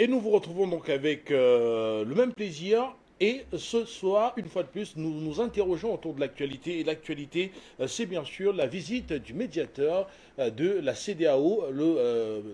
Et nous vous retrouvons donc avec le même plaisir. Et ce soir, une fois de plus, nous nous interrogeons autour de l'actualité. Et l'actualité, c'est bien sûr la visite du médiateur de la CEDEAO,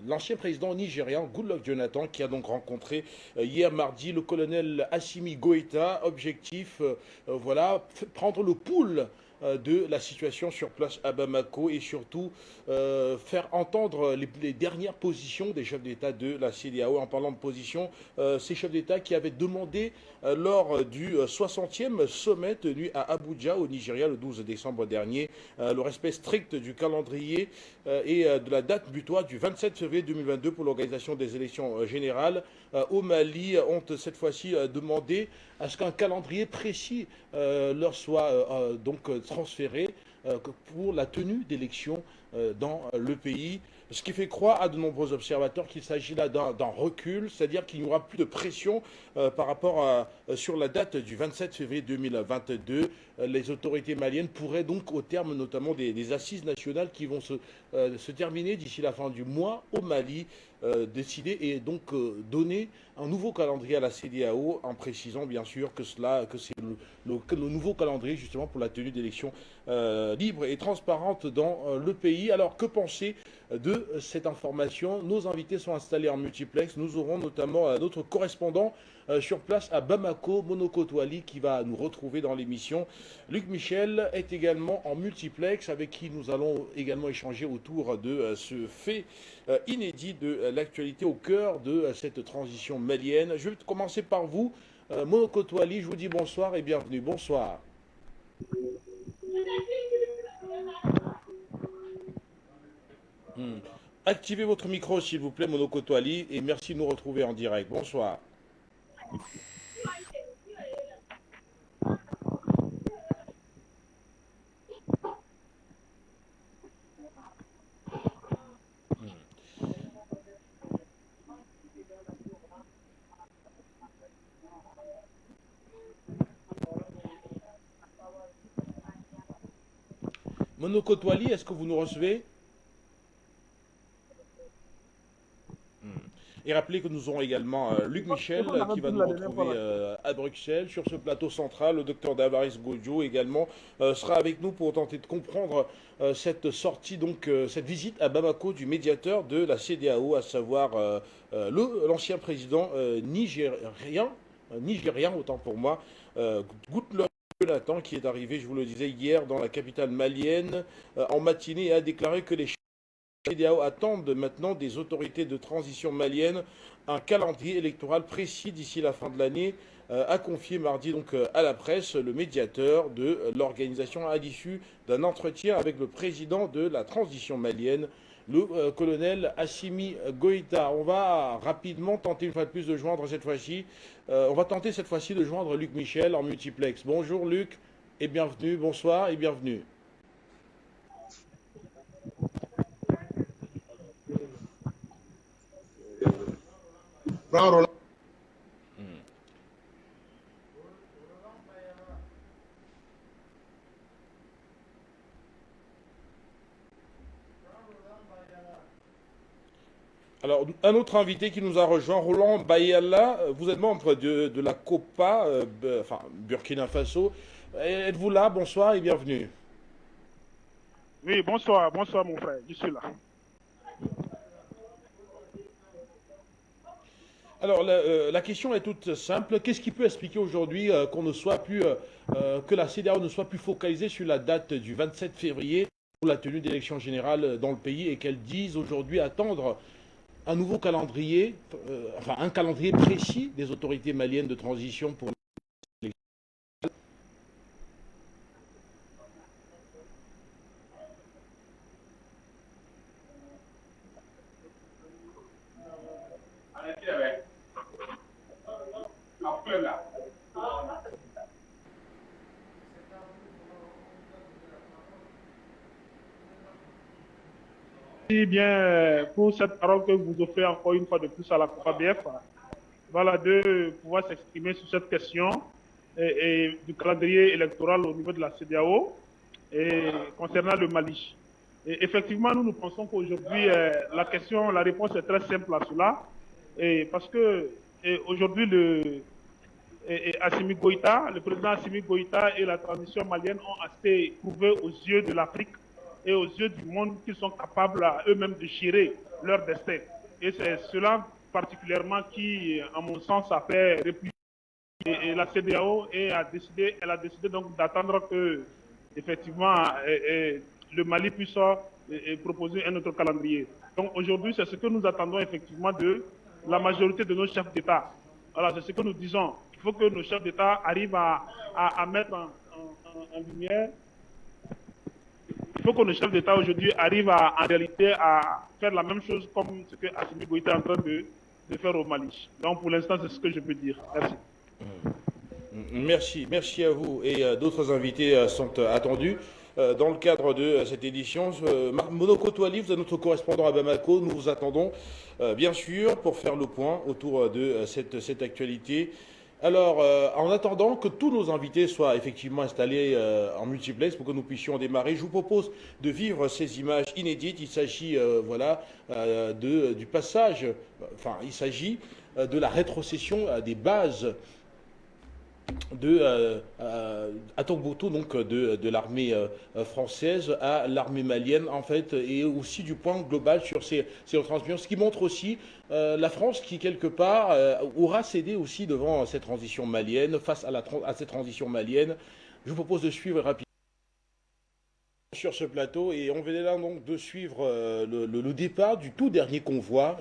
l'ancien président nigérian Goodluck Jonathan, qui a donc rencontré hier mardi le colonel Assimi Goïta. Objectif, voilà, prendre le pouls de la situation sur place à Bamako et surtout faire entendre les dernières positions des chefs d'État de la CEDEAO. En parlant de position, ces chefs d'État qui avaient demandé lors du 60e sommet tenu à Abuja au Nigeria le 12 décembre dernier le respect strict du calendrier et de la date butoir du 27 février 2022 pour l'organisation des élections générales. Au Mali ont cette fois-ci demandé à ce qu'un calendrier précis leur soit donc transféré pour la tenue d'élections dans le pays. Ce qui fait croire à de nombreux observateurs qu'il s'agit là d'un recul, c'est-à-dire qu'il n'y aura plus de pression par rapport sur la date du 27 février 2022. Les autorités maliennes pourraient donc, au terme notamment des assises nationales qui vont se terminer d'ici la fin du mois au Mali, décider et donc donner un nouveau calendrier à la CEDEAO en précisant bien sûr que c'est le nouveau calendrier justement pour la tenue d'élections libres et transparentes dans le pays. Alors que penser de cette information? Nos invités sont installés en multiplex. Nous aurons notamment notre correspondant sur place à Bamako, Monoko Toali, qui va nous retrouver dans l'émission. Luc Michel est également en multiplex, avec qui nous allons également échanger autour de ce fait inédit de l'actualité au cœur de cette transition malienne. Je vais commencer par vous, Monoko Toali. Je vous dis bonsoir et bienvenue. Bonsoir. Activez votre micro, s'il vous plaît, Monoko Toali, et merci de nous retrouver en direct. Bonsoir. Monoko Toali, est-ce que vous nous recevez? Et rappelez que nous aurons également Luc Michel qui va nous retrouver à Bruxelles. Sur ce plateau central, le docteur Davaris Gojo également sera avec nous pour tenter de comprendre cette sortie, donc cette visite à Bamako du médiateur de la CEDEAO, à savoir l'ancien président nigérien, autant pour moi, Goodluck Jonathan, qui est arrivé, je vous le disais hier, dans la capitale malienne en matinée et a déclaré que les CEDEAO attendent maintenant des autorités de transition maliennes un calendrier électoral précis d'ici la fin de l'année, a confié mardi donc à la presse le médiateur de l'organisation à l'issue d'un entretien avec le président de la transition malienne, le colonel Assimi Goïta. On va rapidement tenter une fois de plus de joindre cette fois-ci, de joindre Luc Michel en multiplex. Bonjour Luc et bienvenue, bonsoir et bienvenue. Alors, un autre invité qui nous a rejoint, Roland Bayala, vous êtes membre de la COPA, enfin Burkina Faso. Êtes-vous là? Bonsoir et bienvenue. Oui, bonsoir mon frère, je suis là. Alors, la question est toute simple. Qu'est-ce qui peut expliquer aujourd'hui que la CEDEAO ne soit plus focalisée sur la date du 27 février pour la tenue d'élections générales dans le pays et qu'elle dise aujourd'hui attendre un nouveau calendrier, un calendrier précis des autorités maliennes de transition pour l'élection? Merci bien pour cette parole que vous offrez encore une fois de plus à la COPABF. Voilà, de pouvoir s'exprimer sur cette question et du calendrier électoral au niveau de la CEDEAO et concernant le Mali. Et effectivement, nous pensons qu'aujourd'hui, la réponse est très simple à cela. Et parce que aujourd'hui, Assimi Goïta, le président Assimi Goïta et la transition malienne ont assez prouvé aux yeux de l'Afrique et aux yeux du monde qu'ils sont capables à eux-mêmes de gérer leur destin. Et c'est cela particulièrement qui, à mon sens, a fait répliquer la CEDEAO et elle a décidé donc d'attendre que, effectivement, le Mali puisse proposer un autre calendrier. Donc aujourd'hui, c'est ce que nous attendons effectivement de la majorité de nos chefs d'État. Voilà, c'est ce que nous disons. Il faut que nos chefs d'État arrivent à mettre en lumière. Il faut que nos chefs d'État aujourd'hui arrivent en réalité à faire la même chose comme ce que Assimi Goïta est en train de faire au Mali. Donc pour l'instant, c'est ce que je peux dire. Merci. Merci à vous. Et d'autres invités sont attendus. Dans le cadre de cette édition, Monoko Touali, vous êtes notre correspondant à Bamako. Nous vous attendons, bien sûr, pour faire le point autour de cette actualité. Alors, en attendant que tous nos invités soient effectivement installés en multiplex pour que nous puissions démarrer, je vous propose de vivre ces images inédites. Il s'agit du passage, enfin, il s'agit de la rétrocession des bases à Tombouctou, donc de l'armée française à l'armée malienne, en fait, et aussi du point global sur ces retransmissions, ce qui montre aussi la France qui, quelque part, aura cédé aussi devant cette transition malienne, face à cette transition malienne. Je vous propose de suivre rapidement sur ce plateau et on venait là donc de suivre le départ du tout dernier convoi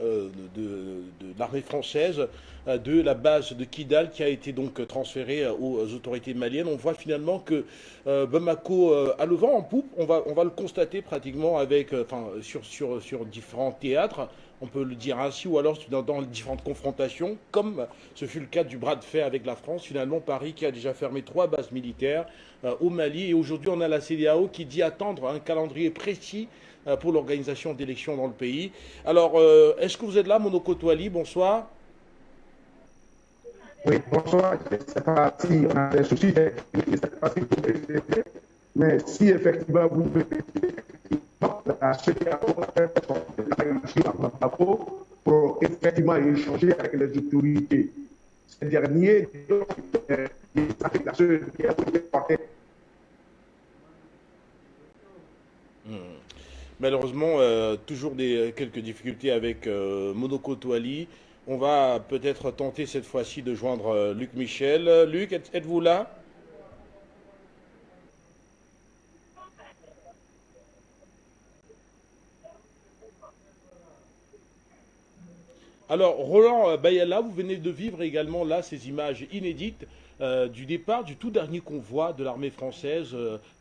de l'armée française de la base de Kidal qui a été donc transférée aux autorités maliennes. On voit finalement que Bamako a le vent en poupe. On va le constater pratiquement sur différents théâtres. On peut le dire ainsi, ou alors dans différentes confrontations, comme ce fut le cas du bras de fer avec la France. Finalement, Paris qui a déjà fermé 3 bases militaires au Mali. Et aujourd'hui, on a la CEDEAO qui dit attendre un calendrier précis pour l'organisation d'élections dans le pays. Alors, est-ce que vous êtes là, Monoko Touali? Bonsoir. Oui, bonsoir. Je ne sais pas si on a des soucis, je ne sais pas si vous pouvez, mais si effectivement vous pouvez la CEDEAO pour effectivement échanger avec les autorités. Ces derniers, Malheureusement, toujours quelques difficultés avec Monoko Touali. On va peut-être tenter cette fois-ci de joindre Luc Michel. Luc, êtes-vous là? Alors, Roland Bayala, vous venez de vivre également là ces images inédites du départ du tout dernier convoi de l'armée française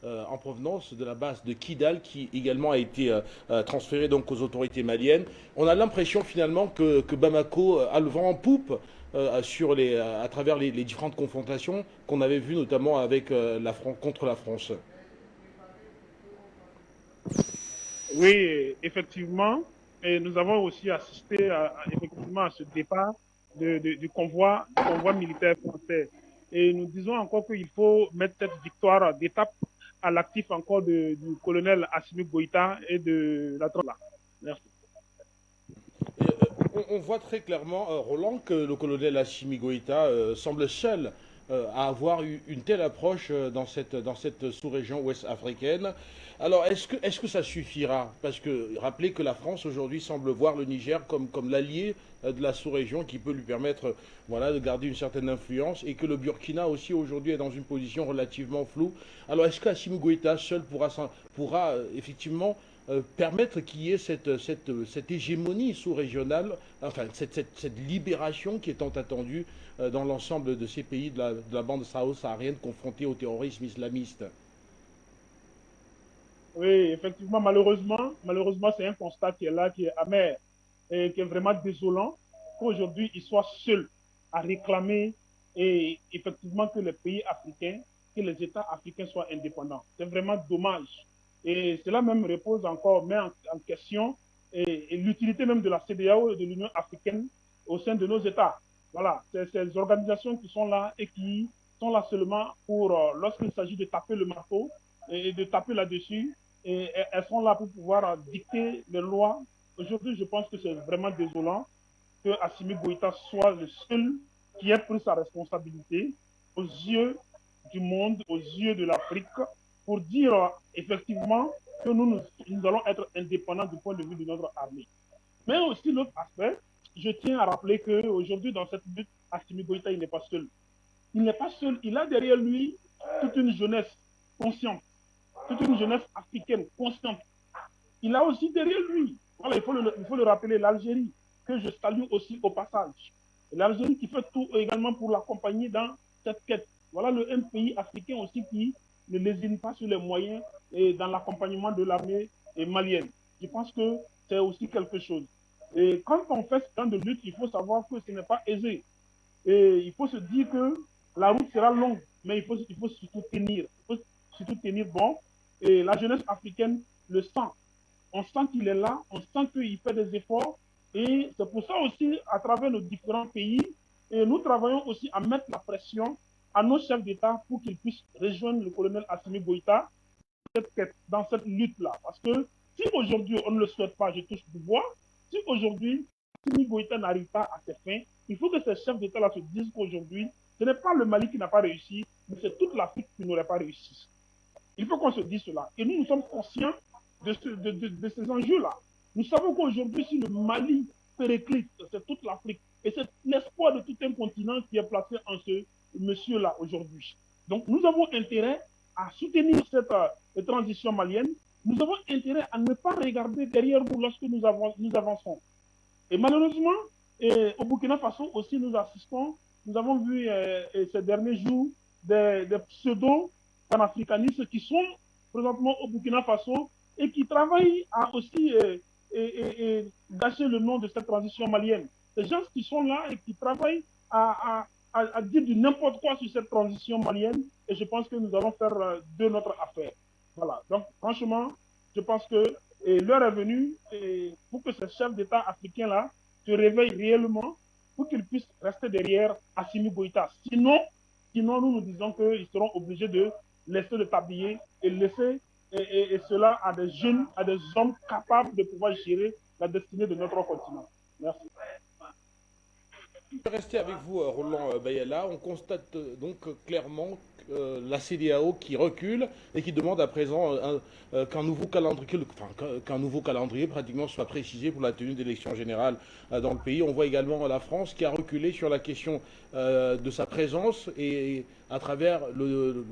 en provenance de la base de Kidal qui également a été transférée donc aux autorités maliennes. On a l'impression finalement que Bamako a le vent en poupe à travers les différentes confrontations qu'on avait vues notamment avec contre la France. Oui, effectivement. Et nous avons aussi assisté effectivement à ce départ du convoi militaire français. Et nous disons encore qu'il faut mettre cette victoire d'étape à l'actif encore du colonel Assimi Goïta et de la troisième. Merci. On voit très clairement, Roland, que le colonel Assimi Goïta semble seul à avoir eu une telle approche dans cette sous-région ouest africaine. Alors, est-ce que ça suffira? Parce que rappelez que la France aujourd'hui semble voir le Niger comme l'allié de la sous-région qui peut lui permettre de garder une certaine influence et que le Burkina aussi aujourd'hui est dans une position relativement floue. Alors, est-ce qu'Assimi Goïta seul pourra effectivement permettre qu'il y ait cette hégémonie sous-régionale, enfin cette libération qui est tant attendue dans l'ensemble de ces pays de la bande saharienne confrontés au terrorisme islamiste? Oui, effectivement, malheureusement, c'est un constat qui est là, qui est amer et qui est vraiment désolant qu'aujourd'hui, il soit seul à réclamer et effectivement que les pays africains, que les États africains soient indépendants. C'est vraiment dommage. Et cela même met en question l'utilité même de la CEDEAO et de l'Union africaine au sein de nos États. Voilà, c'est ces organisations qui sont là et qui sont là seulement pour, lorsqu'il s'agit de taper le marteau et de taper là-dessus, et elles sont là pour pouvoir dicter les lois. Aujourd'hui, je pense que c'est vraiment désolant que Assimi Goïta soit le seul qui ait pris sa responsabilité aux yeux du monde, aux yeux de l'Afrique, pour dire effectivement que nous allons être indépendants du point de vue de notre armée. Mais aussi l'autre aspect, je tiens à rappeler qu'aujourd'hui, dans cette lutte, Assimi Goïta, il n'est pas seul. Il n'est pas seul, il a derrière lui toute une jeunesse consciente, toute une jeunesse africaine consciente. Il a aussi derrière lui, voilà, il faut le rappeler, l'Algérie, que je salue aussi au passage. L'Algérie qui fait tout également pour l'accompagner dans cette quête. Voilà un pays africain aussi qui ne lésine pas sur les moyens et dans l'accompagnement de l'armée malienne. Je pense que c'est aussi quelque chose. Et quand on fait ce genre de lutte, il faut savoir que ce n'est pas aisé. Et il faut se dire que la route sera longue, mais il faut surtout tenir. Il faut surtout tenir bon. Et la jeunesse africaine le sent. On sent qu'il est là, on sent qu'il fait des efforts. Et c'est pour ça aussi, à travers nos différents pays, et nous travaillons aussi à mettre la pression à nos chefs d'État pour qu'ils puissent rejoindre le colonel Assimi Goïta dans cette lutte-là. Parce que si aujourd'hui on ne le souhaite pas, je touche du bois, si aujourd'hui Assimi Goïta n'arrive pas à ses fins, il faut que ces chefs d'État-là se disent qu'aujourd'hui, ce n'est pas le Mali qui n'a pas réussi, mais c'est toute l'Afrique qui n'aurait pas réussi. Il faut qu'on se dise cela. Et nous sommes conscients de ces enjeux-là. Nous savons qu'aujourd'hui, si le Mali périclite, c'est toute l'Afrique. Et c'est l'espoir de tout un continent qui est placé en ce monsieur-là aujourd'hui. Donc, nous avons intérêt à soutenir cette transition malienne. Nous avons intérêt à ne pas regarder derrière nous lorsque nous avançons. Et malheureusement, au Burkina Faso aussi, nous assistons. Nous avons vu ces derniers jours des pseudo-panafricanistes qui sont présentement au Burkina Faso et qui travaillent à aussi gâcher le nom de cette transition malienne. Ces gens qui sont là et qui travaillent à dire du n'importe quoi sur cette transition malienne, et je pense que nous allons faire de notre affaire. Voilà. Donc, franchement, je pense que l'heure est venue pour que ces chefs d'État africains-là se réveillent réellement pour qu'ils puissent rester derrière Assimi Goïta. Sinon, nous disons qu'ils seront obligés de laisser le tablier et laisser et cela à des jeunes, à des hommes capables de pouvoir gérer la destinée de notre continent. Merci. Je vais rester avec vous, Roland Bayala. On constate donc clairement la CEDEAO qui recule et qui demande à présent qu'un nouveau calendrier pratiquement soit précisé pour la tenue d'élections générales dans le pays. On voit également la France qui a reculé sur la question de sa présence et à travers on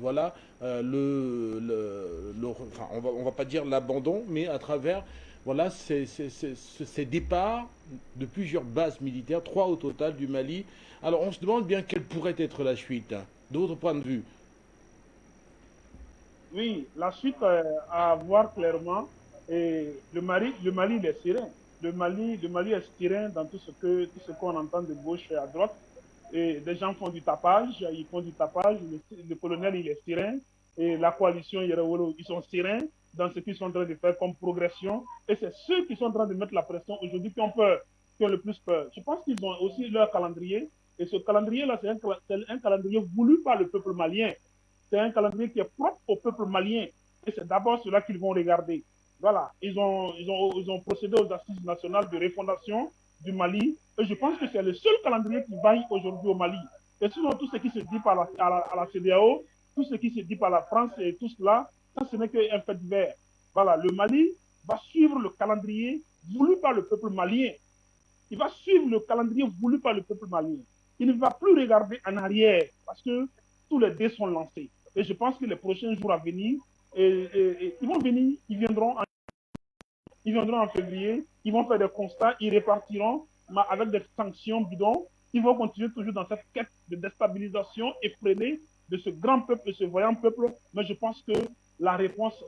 va pas dire l'abandon, mais à travers ces départs de plusieurs bases militaires, 3 au total du Mali. Alors on se demande bien quelle pourrait être la suite, de votre point de vue. Oui, la suite à voir clairement. Et le Mali, il est serein. Le Mali est serein dans tout ce qu'on entend de gauche et à droite. Et des gens font du tapage, le colonel il est serein, et la coalition Yerawolo, ils sont sereins dans ce qu'ils sont en train de faire comme progression. Et c'est ceux qui sont en train de mettre la pression aujourd'hui qui ont peur, qui ont le plus peur. Je pense qu'ils ont aussi leur calendrier. Et ce calendrier-là, c'est un calendrier voulu par le peuple malien. C'est un calendrier qui est propre au peuple malien. Et c'est d'abord cela qu'ils vont regarder. Voilà, ils ont procédé aux assises nationales de refondation du Mali. Et je pense que c'est le seul calendrier qui vaille aujourd'hui au Mali. Et sinon, tout ce qui se dit à la CEDEAO, tout ce qui se dit par la France et tout cela, ça, ce n'est qu'un fait divers. Voilà, le Mali va suivre le calendrier voulu par le peuple malien. Il va suivre le calendrier voulu par le peuple malien. Il ne va plus regarder en arrière parce que tous les dés sont lancés. Et je pense que les prochains jours à venir, ils vont venir, ils viendront en février, ils vont faire des constats, ils répartiront avec des sanctions bidons. Ils vont continuer toujours dans cette quête de déstabilisation effrénée de ce grand peuple, de ce voyant peuple. Mais je pense que la réponse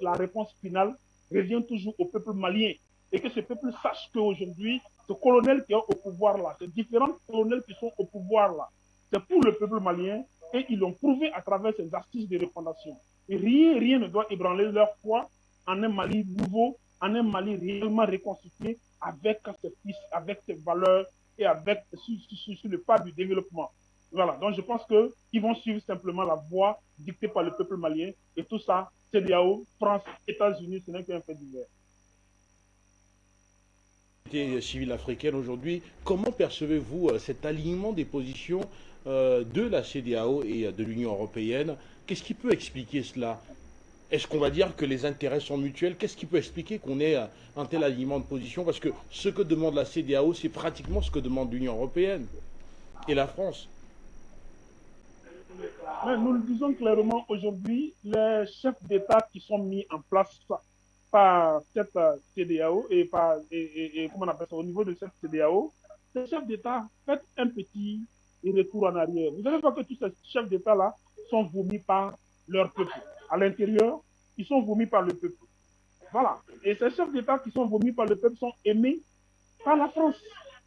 finale revient toujours au peuple malien. Et que ce peuple sache qu'aujourd'hui, ce colonel qui est au pouvoir là, ces différents colonels qui sont au pouvoir là, c'est pour le peuple malien et ils l'ont prouvé à travers ces assises de refondation. Et rien ne doit ébranler leur foi en un Mali nouveau, en un Mali réellement reconstitué avec ses fils, avec ses valeurs et avec sur le pas du développement. Voilà, donc je pense qu'ils vont suivre simplement la voie dictée par le peuple malien et tout ça, CEDEAO, France, États-Unis, ce n'est qu'un fait divers. société civile africaine aujourd'hui. Comment percevez-vous cet alignement des positions de la CEDEAO et de l'Union européenne? Qu'est-ce qui peut expliquer cela? Est-ce qu'on va dire que les intérêts sont mutuels? Qu'est-ce qui peut expliquer qu'on ait un tel alignement de position? Parce que ce que demande la CEDEAO, c'est pratiquement ce que demande l'Union européenne et la France. Mais nous le disons clairement aujourd'hui, les chefs d'État qui sont mis en place par cette CEDEAO comment on appelle ça, au niveau de cette CEDEAO, ces chefs d'État font un petit retour en arrière. Vous savez pas que tous ces chefs d'État-là sont vomis par leur peuple. À l'intérieur, ils sont vomis par le peuple. Voilà. Et ces chefs d'État qui sont vomis par le peuple sont aimés par la France,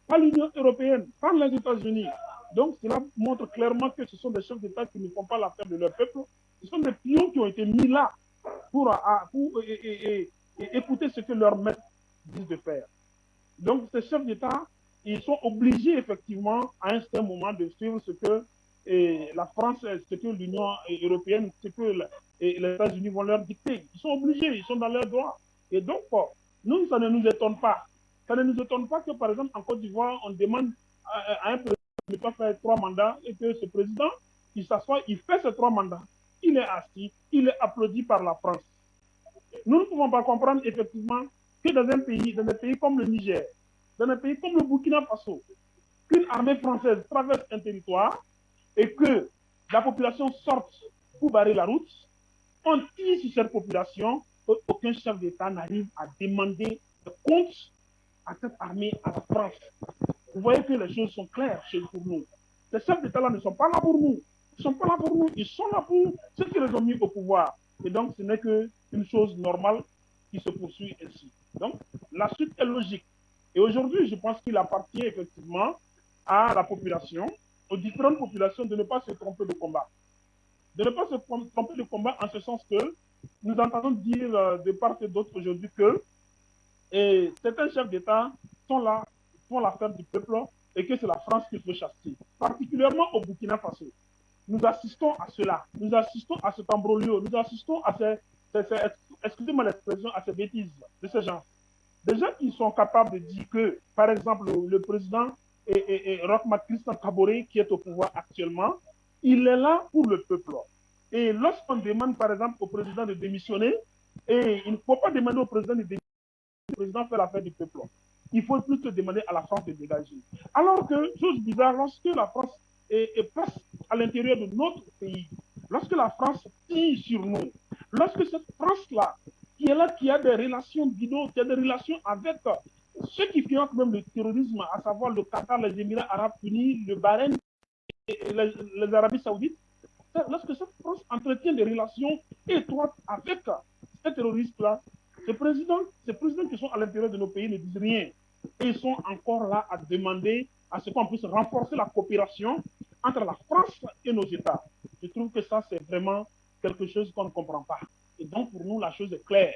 par l'Union européenne, par les États-Unis. Donc, cela montre clairement que ce sont des chefs d'État qui ne font pas l'affaire de leur peuple. Ce sont des pions qui ont été mis là pour écouter ce que leurs maîtres disent de faire. Donc, ces chefs d'État, ils sont obligés effectivement à un certain moment de suivre ce que la France, ce que l'Union européenne, ce que les États-Unis vont leur dicter. Ils sont obligés, ils sont dans leurs droits. Et donc, nous, ça ne nous étonne pas. Ça ne nous étonne pas que, par exemple, en Côte d'Ivoire, on demande à un président de ne pas faire 3 mandats et que ce président, il s'assoit, il fait ces 3 mandats. Il est assis, il est applaudi par la France. Nous ne pouvons pas comprendre effectivement que dans un pays comme le Niger, dans un pays comme le Burkina Faso, qu'une armée française traverse un territoire et que la population sorte pour barrer la route, on tire sur cette population, aucun chef d'État n'arrive à demander de compte à cette armée, à la France. Vous voyez que les choses sont claires pour nous. Ces chefs d'État-là ne sont pas là pour nous. Ils ne sont pas là pour nous. Ils sont là pour ceux qui les ont mis au pouvoir. Et donc, ce n'est qu'une chose normale qui se poursuit ainsi. Donc, la suite est logique. Et aujourd'hui, je pense qu'il appartient effectivement à la population, aux différentes populations, de ne pas se tromper de combat. De ne pas se tromper de combat en ce sens que nous entendons dire de part et d'autre aujourd'hui que certains chefs d'État sont là, font l'affaire du peuple et que c'est la France qu'il faut chasser. Particulièrement au Burkina Faso. Nous assistons à cela. Nous assistons à cet embroglio. Nous assistons à excusez-moi l'expression, à ces bêtises de ces gens. Des gens qui sont capables de dire que, par exemple, le président Roch-Marc Christian Kaboré, qui est au pouvoir actuellement, il est là pour le peuple. Et lorsqu'on demande, par exemple, au président de démissionner, et il ne faut pas demander au président de démissionner, le président fait l'affaire du peuple. Il faut plutôt demander à la France de dégager. Alors que, chose bizarre, lorsque la France passe à l'intérieur de notre pays, lorsque la France tire sur nous, lorsque cette France-là, qui est là, qui a des relations bidons, qui a des relations avec ceux qui financent même le terrorisme, à savoir le Qatar, les Émirats Arabes Unis, le Bahreïn et les Arabies Saoudites, lorsque cette France entretient des relations étroites avec ces terroristes-là, ces présidents qui sont à l'intérieur de nos pays ne disent rien. Et ils sont encore là à demander à ce qu'on puisse renforcer la coopération entre la France et nos États. Je trouve que ça, c'est vraiment quelque chose qu'on ne comprend pas. Et donc, pour nous, la chose est claire.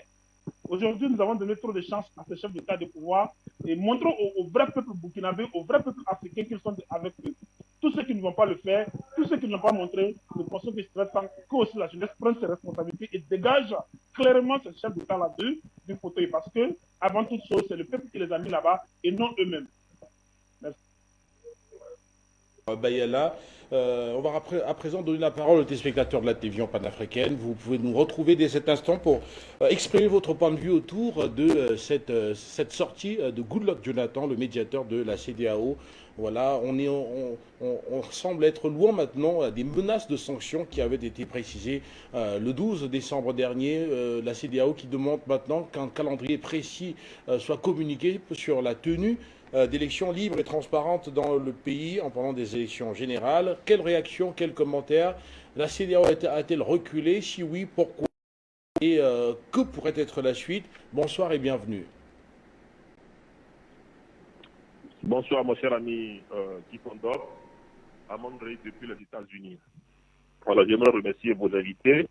Aujourd'hui, nous avons donné trop de chance à ces chefs d'État de pouvoir et montrons au vrai peuple burkinabé, au vrai peuple africain qu'ils sont avec eux. Tous ceux qui ne vont pas le faire, tous ceux qui ne l'ont pas montré, nous pensons qu'il serait temps que aussi la jeunesse prenne ses responsabilités et dégage clairement ces chefs d'État du fauteuil. Parce que, avant toute chose, c'est le peuple qui les a mis là-bas et non eux-mêmes. Merci. Bayala. On va à présent donner la parole aux téléspectateurs de la télévision panafricaine. Vous pouvez nous retrouver dès cet instant pour exprimer votre point de vue autour de cette sortie de Goodluck Jonathan, le médiateur de la CEDEAO. Voilà, on semble être loin maintenant des menaces de sanctions qui avaient été précisées le 12 décembre dernier. La CEDEAO qui demande maintenant qu'un calendrier précis soit communiqué sur la tenue d'élections libres et transparentes dans le pays en parlant des élections générales. Quelle réaction, quels commentaires? La CEDEAO a-t-elle reculé? Si oui, pourquoi? Et que pourrait être la suite? Bonsoir et bienvenue. Bonsoir, mon cher ami Kifondop, Amandré depuis les États-Unis. Voilà, j'aimerais remercier vos invités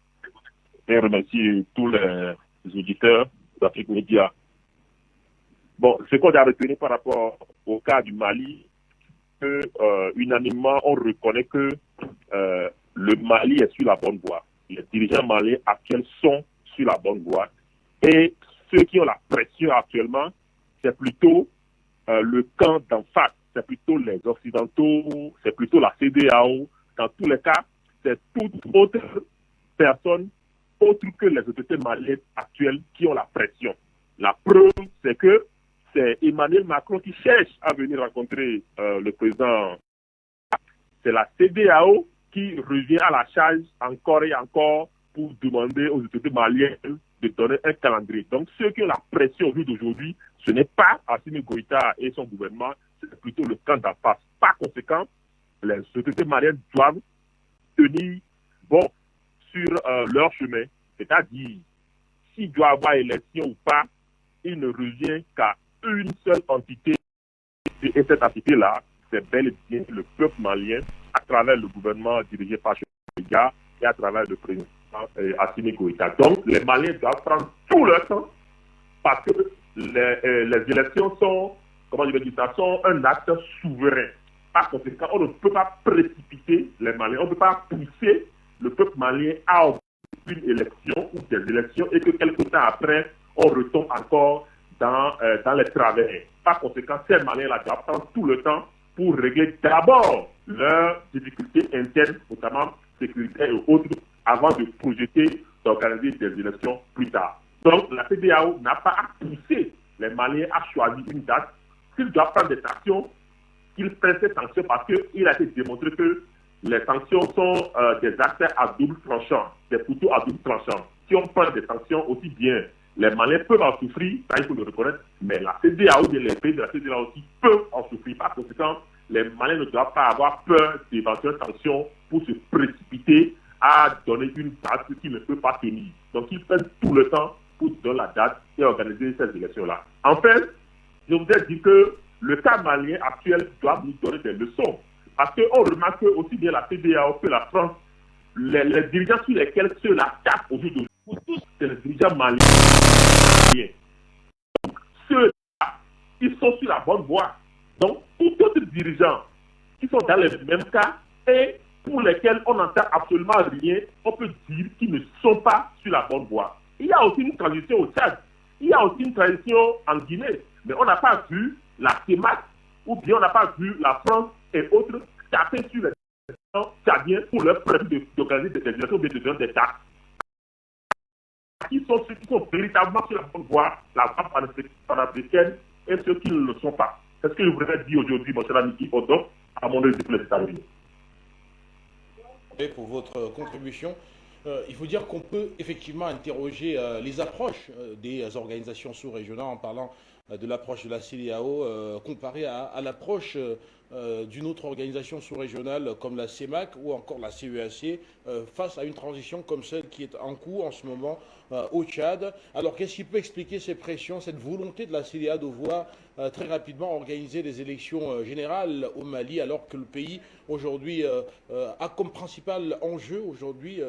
et remercier tous les auditeurs d'Afrique Média. Bon, ce qu'on a retenu par rapport au cas du Mali, que unanimement, on reconnaît que le Mali est sur la bonne voie. Les dirigeants maliens actuels sont sur la bonne voie. Et ceux qui ont la pression actuellement, c'est plutôt le camp d'en face, c'est plutôt les Occidentaux, c'est plutôt la CEDEAO. Dans tous les cas, c'est toute autre personne autre que les autorités maliennes actuelles qui ont la pression. La preuve, c'est que c'est Emmanuel Macron qui cherche à venir rencontrer le président. C'est la CEDEAO qui revient à la charge encore et encore pour demander aux autorités maliennes de donner un calendrier. Donc, ceux qui ont la pression au jour d'aujourd'hui, ce n'est pas Assimi Goïta et son gouvernement, c'est plutôt le camp d'en face. Par conséquent, les autorités maliennes doivent tenir bon sur leur chemin, c'est-à-dire s'il doit y avoir élection ou pas, il ne revient qu'à une seule entité, et cette entité-là, c'est bel et bien le peuple malien à travers le gouvernement dirigé par Cheikh et à travers le président Assimi Goïta. Donc, les Maliens doivent prendre tout leur temps parce que les élections sont, comment je vais dire ça, sont un acte souverain. Par conséquent, on ne peut pas précipiter les Maliens, on ne peut pas pousser le peuple malien à une élection ou des élections et que quelques temps après, on retombe encore dans les travers. Par conséquent, ces Maliens-là doivent prendre tout le temps pour régler d'abord leurs difficultés internes, notamment sécuritaires et autres, avant de projeter d'organiser des élections plus tard. Donc, la CEDEAO n'a pas à pousser les Maliens à choisir une date. S'ils doivent prendre des sanctions, qu'ils prennent ces sanctions parce qu'il a été démontré que les sanctions sont des actes à double tranchant, des couteaux à double tranchant. Si on prend des sanctions, aussi bien les Maliens peuvent en souffrir, ça il faut le reconnaître, mais la CEDEAO et les pays de la CEDEAO aussi peuvent en souffrir. Par conséquent, les Maliens ne doivent pas avoir peur d'éventuelles sanctions pour se précipiter à donner une date qu'ils ne peuvent pas tenir. Donc, ils prennent tout le temps pour donner la date et organiser ces élections-là. Enfin, je voudrais dire que le cas malien actuel doit nous donner des leçons. Parce qu'on remarque que aussi bien la CEDEAO que la France, les dirigeants sur lesquels ceux-là tapent aujourd'hui, tous c'est les dirigeants maliens. Donc, ceux-là, ils sont sur la bonne voie. Donc, tous autres dirigeants qui sont dans le même cas et pour lesquels on n'entend absolument rien, on peut dire qu'ils ne sont pas sur la bonne voie. Il y a aussi une transition au Tchad, il y a aussi une transition en Guinée, mais on n'a pas vu la CEMAC ou bien on n'a pas vu la France et autres taper sur les Tchadiens pour leur permettre d'organiser des élections ou de donner des taxes. Qui sont ceux qui sont véritablement sur la bonne voie, la voie panafricaine, et ceux qui ne le sont pas. C'est ce que je voudrais dire aujourd'hui, mon cher ami Kifondok, à mon avis, pour les États-Unis. Pour votre contribution. Il faut dire qu'on peut effectivement interroger les approches des organisations sous-régionales en parlant de l'approche de la CEDEAO comparée à l'approche d'une autre organisation sous-régionale comme la CEMAC ou encore la CEAC face à une transition comme celle qui est en cours en ce moment au Tchad. Alors qu'est-ce qui peut expliquer ces pressions, cette volonté de la CEDEAO de voir très rapidement organiser des élections générales au Mali alors que le pays aujourd'hui a comme principal enjeu aujourd'hui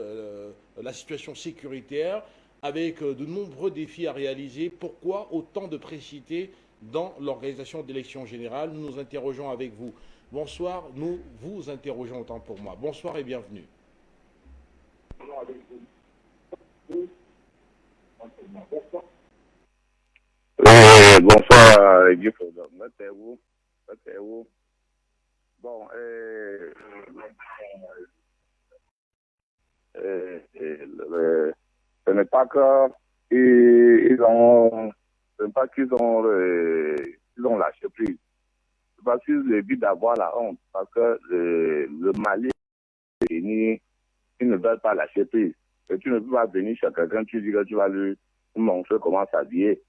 la situation sécuritaire avec de nombreux défis à réaliser? Pourquoi autant de précipité dans l'organisation d'élections générales? Nous nous interrogeons avec vous. Bonsoir, nous vous interrogeons autant pour moi. Bonsoir et bienvenue. Bonsoir, Guy Fodor. Mettez-vous. Bon, ce n'est pas qu'ils ont lâché prise. C'est parce qu'ils évitent d'avoir la honte. Parce que le Mali est fini, ils ne veulent pas lâcher prise. Et tu ne peux pas venir chez quelqu'un, tu dis que tu vas lui montrer comment s'habiller.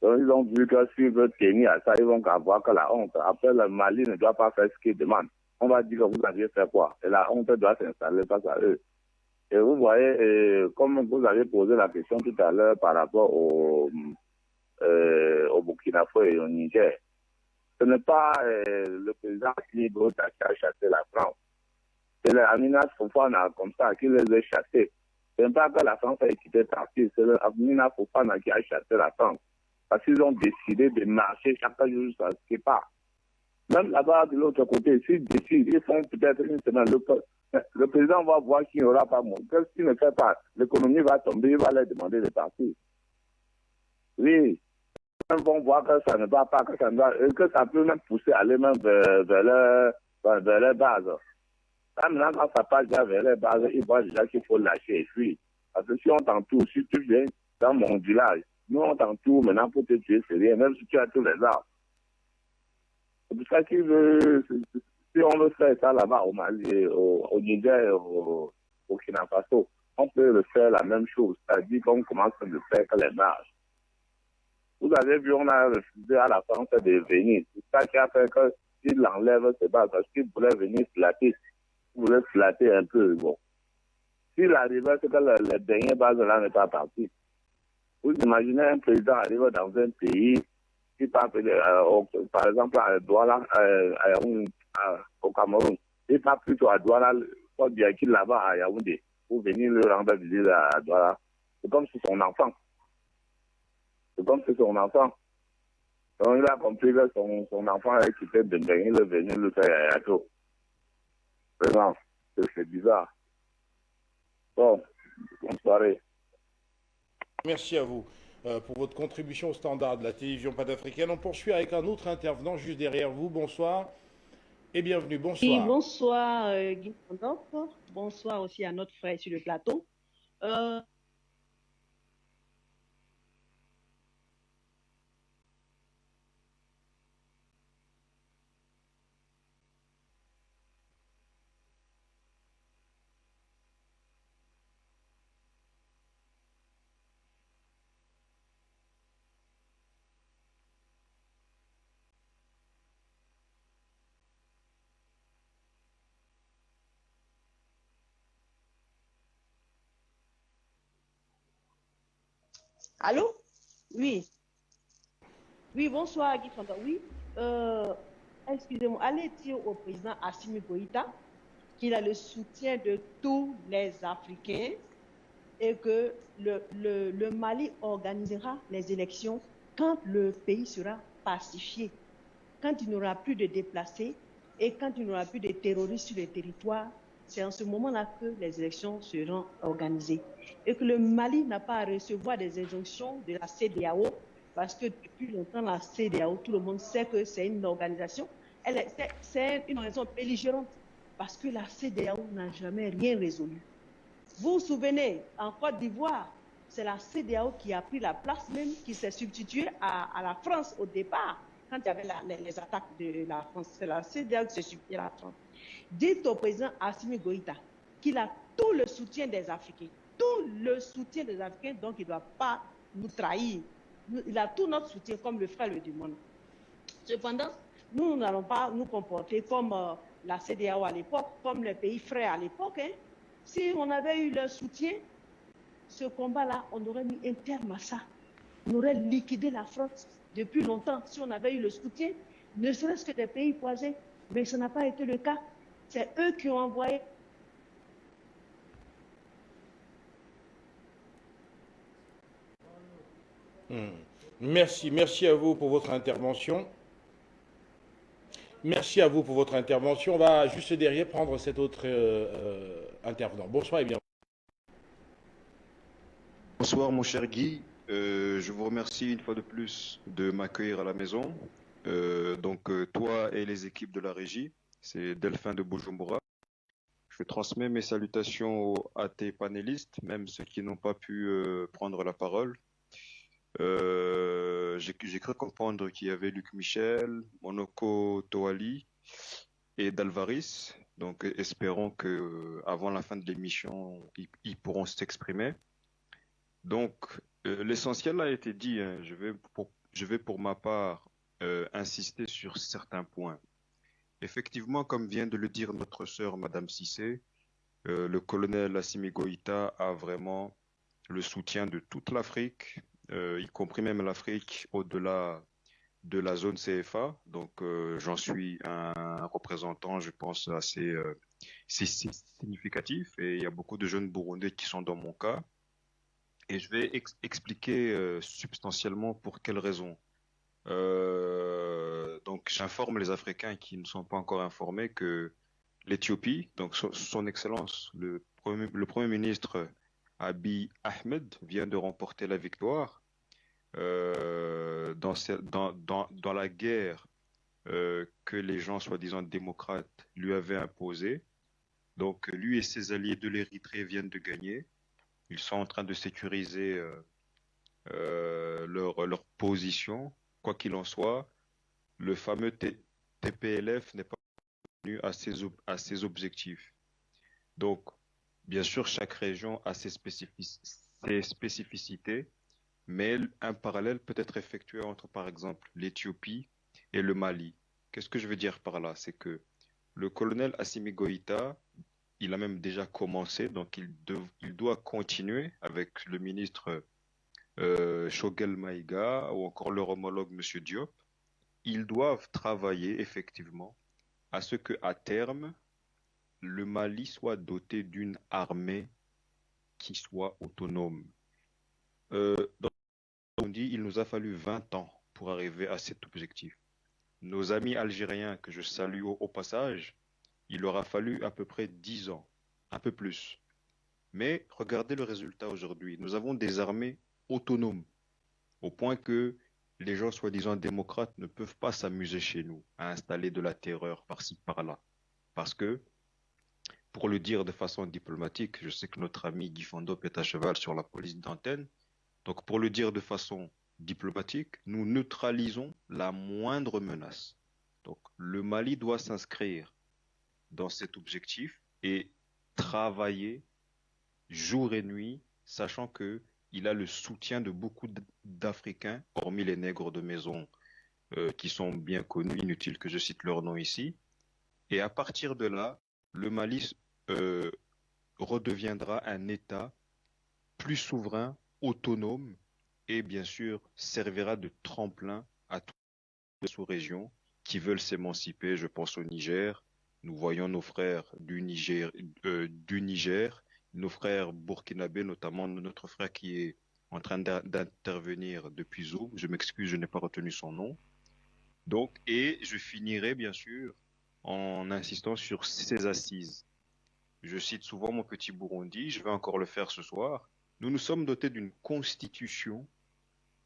Donc ils ont vu que s'ils veulent tenir à ça, ils vont avoir que la honte. Après, le Mali ne doit pas faire ce qu'il demande. On va dire que vous aviez fait quoi? Et la honte doit s'installer face à eux. Et vous voyez, comme vous avez posé la question tout à l'heure par rapport au Burkina Faso et au Niger, ce n'est pas le président qui a chassé la France. C'est l'Amina Fofana comme ça qui les a chassés. Ce n'est pas que la France a quitté parti, c'est l'Amina Fofana qui a chassé la France. Parce qu'ils ont décidé de marcher chaque jour jusqu'à ce qui part. Même là-bas, de l'autre côté, s'ils décident, ils font peut-être une semaine. Le président va voir qu'il n'y aura pas moins. Qu'est-ce qu'il ne fait pas? L'économie va tomber, il va leur demander de partir. Oui. vont voir que ça ne va pas, que ça peut même pousser à aller même vers leur base. Là, maintenant, quand ça passe déjà vers les bases, ils voient déjà qu'il faut lâcher et fuir. Parce que si on t'entoure, si tu viens dans mon village, nous on t'entoure maintenant pour te tuer, c'est rien, même si tu as tous les arbres. C'est pour ça qu'il veut, si on veut faire ça là-bas au Mali, au Niger et au Burkina Faso, on peut le faire la même chose, c'est-à-dire qu'on commence à le faire que les marges. Vous avez vu, on a refusé à la France de venir. C'est ça qui a fait qu'il enlève ses bases, parce qu'il voulait venir flatter. Il voulait flatter un peu. Bon. S'il arrivait, c'est que les dernières bases là n'est pas parti. Vous imaginez un président arrive dans un pays qui part, par exemple, à Douala, au Cameroun. Il part plutôt à Douala, soit bien qu'il là-bas à Yaoundé, pour venir le rendre visite à Douala. C'est comme si son enfant. C'est comme si son enfant. Donc il a compris que son enfant est quitté de Bengue, il est venu le faire à Yato. Vraiment, c'est bizarre. Bon, bonne soirée. Merci à vous pour votre contribution au standard de la télévision panafricaine. On poursuit avec un autre intervenant juste derrière vous. Bonsoir et bienvenue. Bonsoir. Oui, bonsoir Guy Pandop. Bonsoir aussi à notre frère sur le plateau. Allô? Oui. Oui, bonsoir Guy Pandop. Oui. Excusez-moi, allez dire au président Assimi Goïta qu'il a le soutien de tous les Africains et que le Mali organisera les élections quand le pays sera pacifié, quand il n'y aura plus de déplacés et quand il n'y aura plus de terroristes sur le territoire. C'est en ce moment-là que les élections seront organisées. Et que le Mali n'a pas à recevoir des injonctions de la CEDEAO, parce que depuis longtemps, la CEDEAO, tout le monde sait que c'est une organisation, c'est une organisation belligérante, parce que la CEDEAO n'a jamais rien résolu. Vous vous souvenez, en Côte d'Ivoire, c'est la CEDEAO qui a pris la place même, qui s'est substituée à la France au départ, quand il y avait les attaques de la France. C'est la CEDEAO qui s'est substituée à la France. Dites au président Assimi Goïta qu'il a tout le soutien des Africains, tout le soutien des Africains, donc il ne doit pas nous trahir. Il a tout notre soutien, comme le frère le demande. Cependant, nous n'allons pas nous comporter comme la CEDEAO à l'époque, comme les pays frères à l'époque. Hein. Si on avait eu leur soutien, ce combat-là, on aurait mis un terme à ça. On aurait liquidé la France depuis longtemps si on avait eu le soutien, ne serait-ce que des pays voisins. Mais ce n'a pas été le cas. C'est eux qui ont envoyé. Merci à vous pour votre intervention. Merci à vous pour votre intervention. On va juste derrière prendre cet autre intervenant. Bonsoir et bienvenue. Bonsoir mon cher Guy, je vous remercie une fois de plus de m'accueillir à la maison. Toi et les équipes de la régie, c'est Delphin de Bujumbura. Je transmets mes salutations à tes panélistes, même ceux qui n'ont pas pu prendre la parole. J'ai cru comprendre qu'il y avait Luc Michel, Monoko Toali et Dalvaris. Donc espérons que avant la fin de l'émission, ils pourront s'exprimer. Donc l'essentiel a été dit. Hein. Je vais pour ma part insister sur certains points. Effectivement, comme vient de le dire notre sœur Madame Cissé, le colonel Assimi Goïta a vraiment le soutien de toute l'Afrique, y compris même l'Afrique au-delà de la zone CFA. Donc j'en suis un représentant, je pense, assez significatif. Et il y a beaucoup de jeunes Burundais qui sont dans mon cas. Et je vais expliquer substantiellement pour quelles raisons. Donc j'informe les Africains qui ne sont pas encore informés que l'Éthiopie, donc son Excellence, le Premier ministre Abiy Ahmed vient de remporter la victoire dans la guerre que les gens soi-disant démocrates lui avaient imposée. Donc lui et ses alliés de l'Érythrée viennent de gagner. Ils sont en train de sécuriser leur position. Quoi qu'il en soit, le fameux TPLF n'est pas venu à ses objectifs. Donc, bien sûr, chaque région a ses spécificités, mais un parallèle peut être effectué entre, par exemple, l'Éthiopie et le Mali. Qu'est-ce que je veux dire par là? C'est que le colonel Assimi Goïta, il a même déjà commencé, donc il doit continuer avec le ministre Choguel Maïga ou encore leur homologue Monsieur Diop. Ils doivent travailler effectivement à ce que, à terme, le Mali soit doté d'une armée qui soit autonome. Dans on dit il nous a fallu 20 ans pour arriver à cet objectif. Nos amis algériens, que je salue au passage, il leur a fallu à peu près 10 ans, un peu plus. Mais regardez le résultat aujourd'hui. Nous avons des armées autonomes, au point que les gens soi-disant démocrates ne peuvent pas s'amuser chez nous à installer de la terreur par-ci, par-là. Parce que, pour le dire de façon diplomatique, je sais que notre ami Guy Fandop est à cheval sur la police d'antenne, donc pour le dire de façon diplomatique, nous neutralisons la moindre menace. Donc le Mali doit s'inscrire dans cet objectif et travailler jour et nuit, sachant que il a le soutien de beaucoup d'Africains, hormis les nègres de maison qui sont bien connus, inutile que je cite leur nom ici. Et à partir de là, le Mali redeviendra un État plus souverain, autonome, et bien sûr servira de tremplin à toutes les sous-régions qui veulent s'émanciper. Je pense au Niger. Nous voyons nos frères du Niger, nos frères burkinabés, notamment notre frère qui est en train d'intervenir depuis Zoum. Je m'excuse, je n'ai pas retenu son nom. Donc, et je finirai bien sûr en insistant sur ces assises. Je cite souvent mon petit Burundi, je vais encore le faire ce soir. Nous nous sommes dotés d'une constitution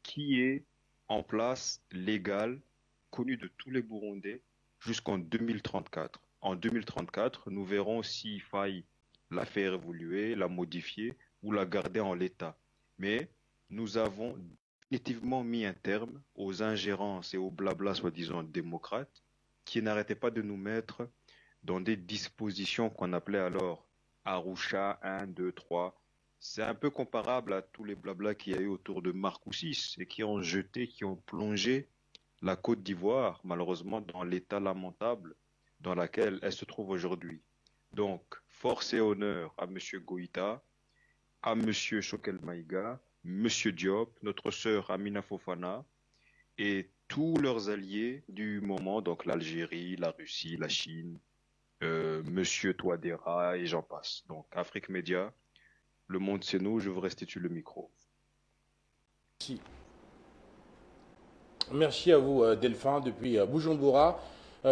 qui est en place, légale, connue de tous les Burundais jusqu'en 2034. En 2034, nous verrons s'il faille la faire évoluer, la modifier ou la garder en l'état. Mais nous avons définitivement mis un terme aux ingérences et aux blabla soi-disant démocrates qui n'arrêtaient pas de nous mettre dans des dispositions qu'on appelait alors Arusha 1, 2, 3. C'est un peu comparable à tous les blabla qu'il y a eu autour de Marcoussis et qui ont plongé la Côte d'Ivoire, malheureusement, dans l'état lamentable dans lequel elle se trouve aujourd'hui. Donc, force et honneur à M. Goïta, à M. Choguel Maïga, M. Diop, notre sœur Amina Fofana et tous leurs alliés du moment, donc l'Algérie, la Russie, la Chine, M. Touadéra et j'en passe. Donc, Afrique Média, le monde c'est nous, je vous restitue le micro. Merci. Merci à vous, Delphin, depuis Bujumbura.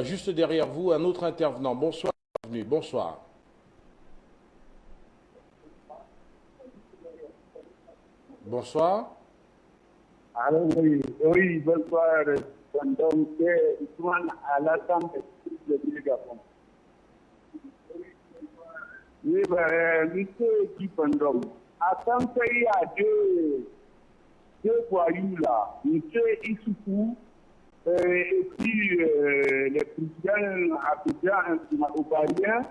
Juste derrière vous, un autre intervenant. Bonsoir, bienvenue. Bonsoir. Bonsoir. Alors, oui, bonsoir. Donc, c'est Ousmane Alassane de Gabon. Oui, monsieur Guy Fandom, à tant qu'il y a deux voyous là, monsieur Issoufou et puis le président africain marocain,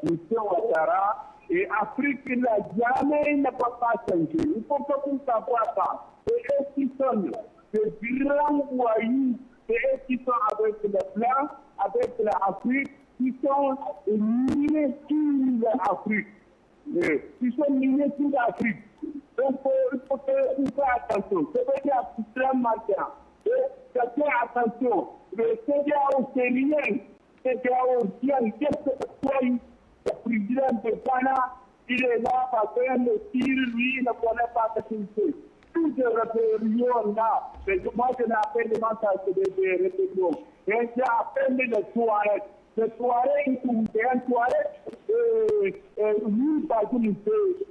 monsieur Ouattara, et Afrique n'a jamais n'a pas changé. Il faut que vous sachiez ça. Et eux qui sont de grands voyous, et eux qui sont avec le plan, avec l'Afrique, qui sont liés sur l'Afrique. Qui sont liés sur l'Afrique. Donc, il faut faire attention. C'est vrai extrêmement bien. Et faire attention. Le CDAO, c'est rien. CDAO, qu'est-ce que soit le président de Ghana, il est là parce que le tir, lui, ne connaît pas ce qu'il fait. Toutes les rébellions là, moi je n'appelle pas ça des rébellions. Et j'appelle les Touaregs. Les Touaregs, c'est un Touareg, lui,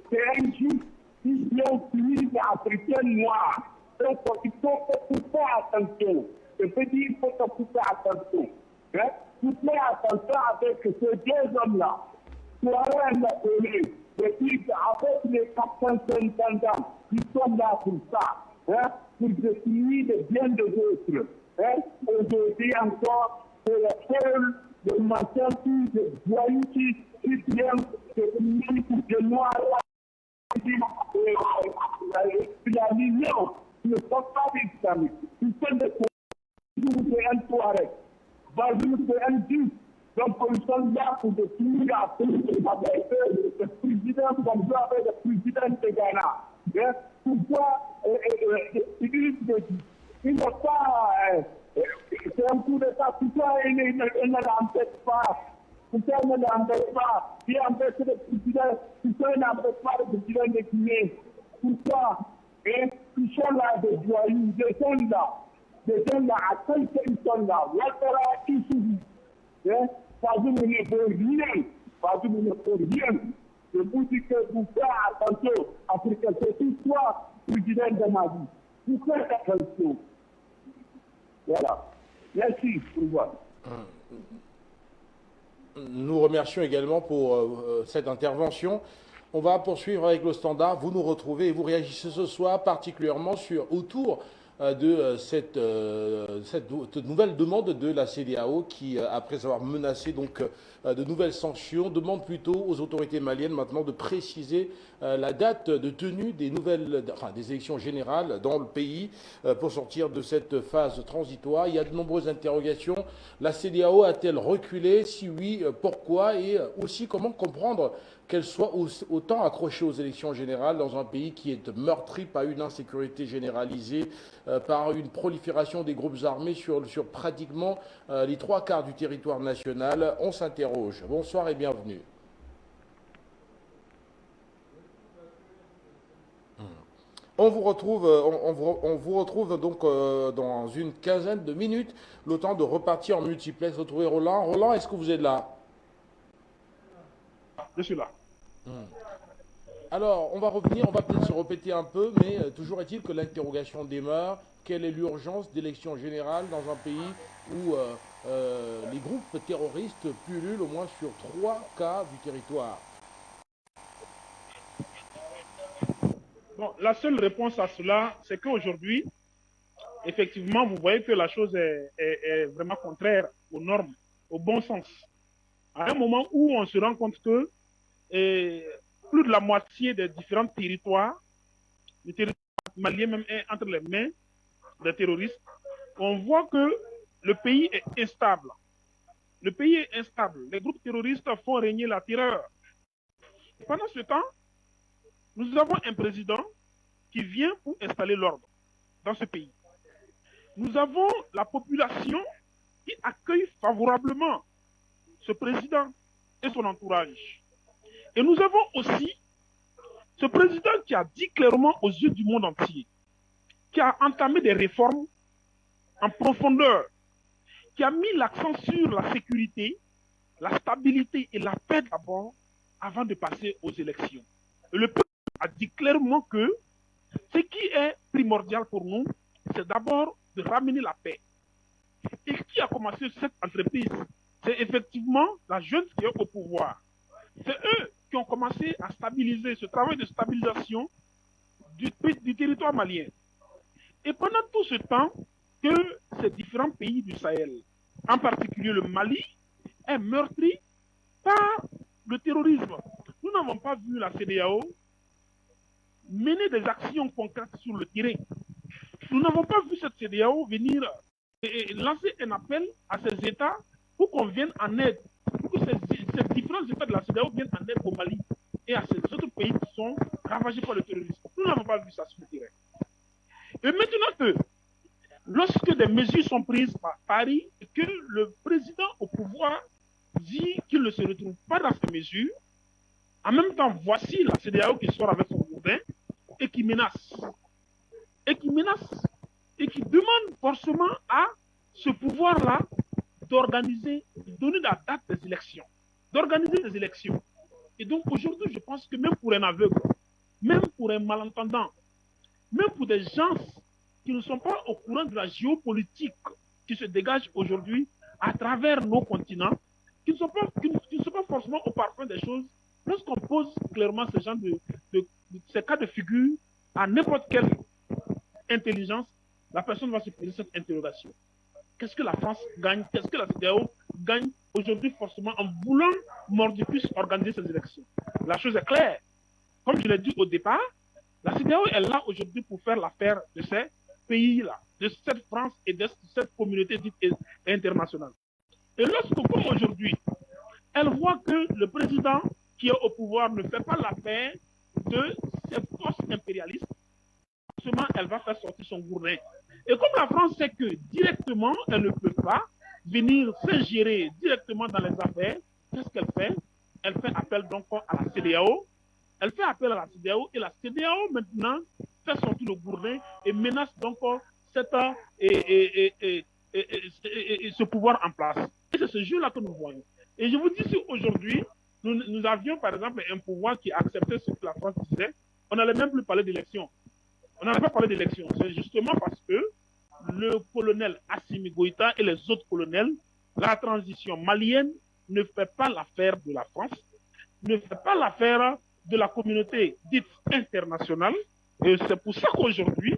c'est un juif qui vient suivre africain noir. Donc, il faut faire attention. Je peux dire qu'il faut faire attention. Hein? Il faut faire attention avec ces deux hommes-là. Soirée appelé, et puis avec les 450 ans, qui sont là pour ça, hein? Pour définir le bien de l'autre. Hein? Aujourd'hui encore, c'est le seul de machin de voyous qui vient de noir. La million ne sont pas des islamiques. Ils sont des c'est un Touareg. Bazou, c'est un Juif. Donc, ils sont là pour définir la avec le président, comme ça, avec le président de Ghana. Pourquoi il n'a pas. C'est un coup d'État. Pourquoi il ne l'empêche pas? Pourquoi il ne l'empêche pas? Il empêche le président. Pourquoi il n'empêche pas le président de Guinée? Pourquoi? Ils sont là, des voyous, des gens là. Des gens là, à quel point ils sont là? Ouattara, Issou. Bazou ne peut rien. Bazou ne peut rien. Je vous dis que vous faites attention à ce que ce soit président de ma vie. Vous faites attention. Voilà. Merci pour voir. Nous remercions également pour cette intervention. On va poursuivre avec le standard. Vous nous retrouvez et vous réagissez ce soir particulièrement autour de cette nouvelle demande de la CEDEAO qui, après avoir menacé donc de nouvelles sanctions, demande plutôt aux autorités maliennes maintenant de préciser la date de tenue des des élections générales dans le pays pour sortir de cette phase transitoire. Il y a de nombreuses interrogations. La CEDEAO a-t-elle reculé? Si oui, pourquoi? Et aussi comment comprendre qu'elle soit autant accrochée aux élections générales dans un pays qui est meurtri par une insécurité généralisée, par une prolifération des groupes armés sur pratiquement les 3/4 du territoire national. On s'interroge. Bonsoir et bienvenue. On vous retrouve donc dans une quinzaine de minutes, le temps de repartir en multiplex, retrouver Roland. Roland, est-ce que vous êtes là? Je suis là. Alors, on va revenir, on va peut-être se répéter un peu, mais toujours est-il que l'interrogation demeure. Quelle est l'urgence d'élections générales dans un pays où les groupes terroristes pullulent au moins sur 3/4 du territoire? Bon, la seule réponse à cela, c'est qu'aujourd'hui, effectivement, vous voyez que la chose est vraiment contraire aux normes, au bon sens. À un moment où on se rend compte que plus de la moitié des différents territoires, le territoire malien même est entre les mains des terroristes, on voit que le pays est instable. Le pays est instable. Les groupes terroristes font régner la terreur. Pendant ce temps, nous avons un président qui vient pour installer l'ordre dans ce pays. Nous avons la population qui accueille favorablement ce président et son entourage. Et nous avons aussi ce président qui a dit clairement aux yeux du monde entier, qui a entamé des réformes en profondeur, qui a mis l'accent sur la sécurité, la stabilité et la paix d'abord, avant de passer aux élections. Et le peuple a dit clairement que ce qui est primordial pour nous, c'est d'abord de ramener la paix. Et qui a commencé cette entreprise? C'est effectivement la jeune qui est au pouvoir. C'est eux qui ont commencé à stabiliser ce travail de stabilisation du territoire malien. Et pendant tout ce temps que ces différents pays du Sahel, en particulier le Mali, est meurtri par le terrorisme. Nous n'avons pas vu la CEDEAO mener des actions concrètes sur le terrain. Nous n'avons pas vu cette CEDEAO venir et lancer un appel à ces États pour qu'on vienne en aide, pour que ces différents États de la CEDEAO viennent en aide au Mali et à ces autres pays qui sont ravagés par le terrorisme. Nous n'avons pas vu ça sur le terrain. Et maintenant que, lorsque des mesures sont prises par Paris et que le président au pouvoir dit qu'il ne se retrouve pas dans ces mesures, en même temps, voici la CEDEAO qui sort avec son gourdin et qui menace. Et qui menace et qui demande forcément à ce pouvoir-là d'organiser, de donner la date des élections, d'organiser des élections. Et donc aujourd'hui, je pense que même pour un aveugle, même pour un malentendant, même pour des gens qui ne sont pas au courant de la géopolitique qui se dégage aujourd'hui à travers nos continents, qui ne sont pas forcément au parfum des choses. Lorsqu'on pose clairement ces cas de figure à n'importe quelle intelligence, la personne va se poser cette interrogation. Qu'est-ce que la France gagne? Qu'est-ce que la CEDEAO gagne aujourd'hui forcément en voulant mordicus organiser ces élections? La chose est claire. Comme je l'ai dit au départ, la CEDEAO est là aujourd'hui pour faire l'affaire de ces pays-là, de cette France et de cette communauté dite internationale. Et lorsque, comme aujourd'hui, elle voit que le président qui est au pouvoir ne fait pas la paix de ces forces impérialistes, forcément, elle va faire sortir son gourdin. Et comme la France sait que directement, elle ne peut pas venir s'ingérer directement dans les affaires, qu'est-ce qu'elle fait? Elle fait appel donc à la CEDEAO. Elle fait appel à la CEDEAO et la CEDEAO maintenant fait sortir le gourdin et menace donc ce pouvoir en place. Et c'est ce jeu-là que nous voyons. Et je vous dis, si aujourd'hui, nous avions par exemple un pouvoir qui acceptait ce que la France disait, on n'allait même plus parler d'élection. On n'allait pas parler d'élection. C'est justement parce que le colonel Assimi Goïta et les autres colonels, la transition malienne ne fait pas l'affaire de la France, ne fait pas l'affaire de la communauté dite internationale. Et c'est pour ça qu'aujourd'hui,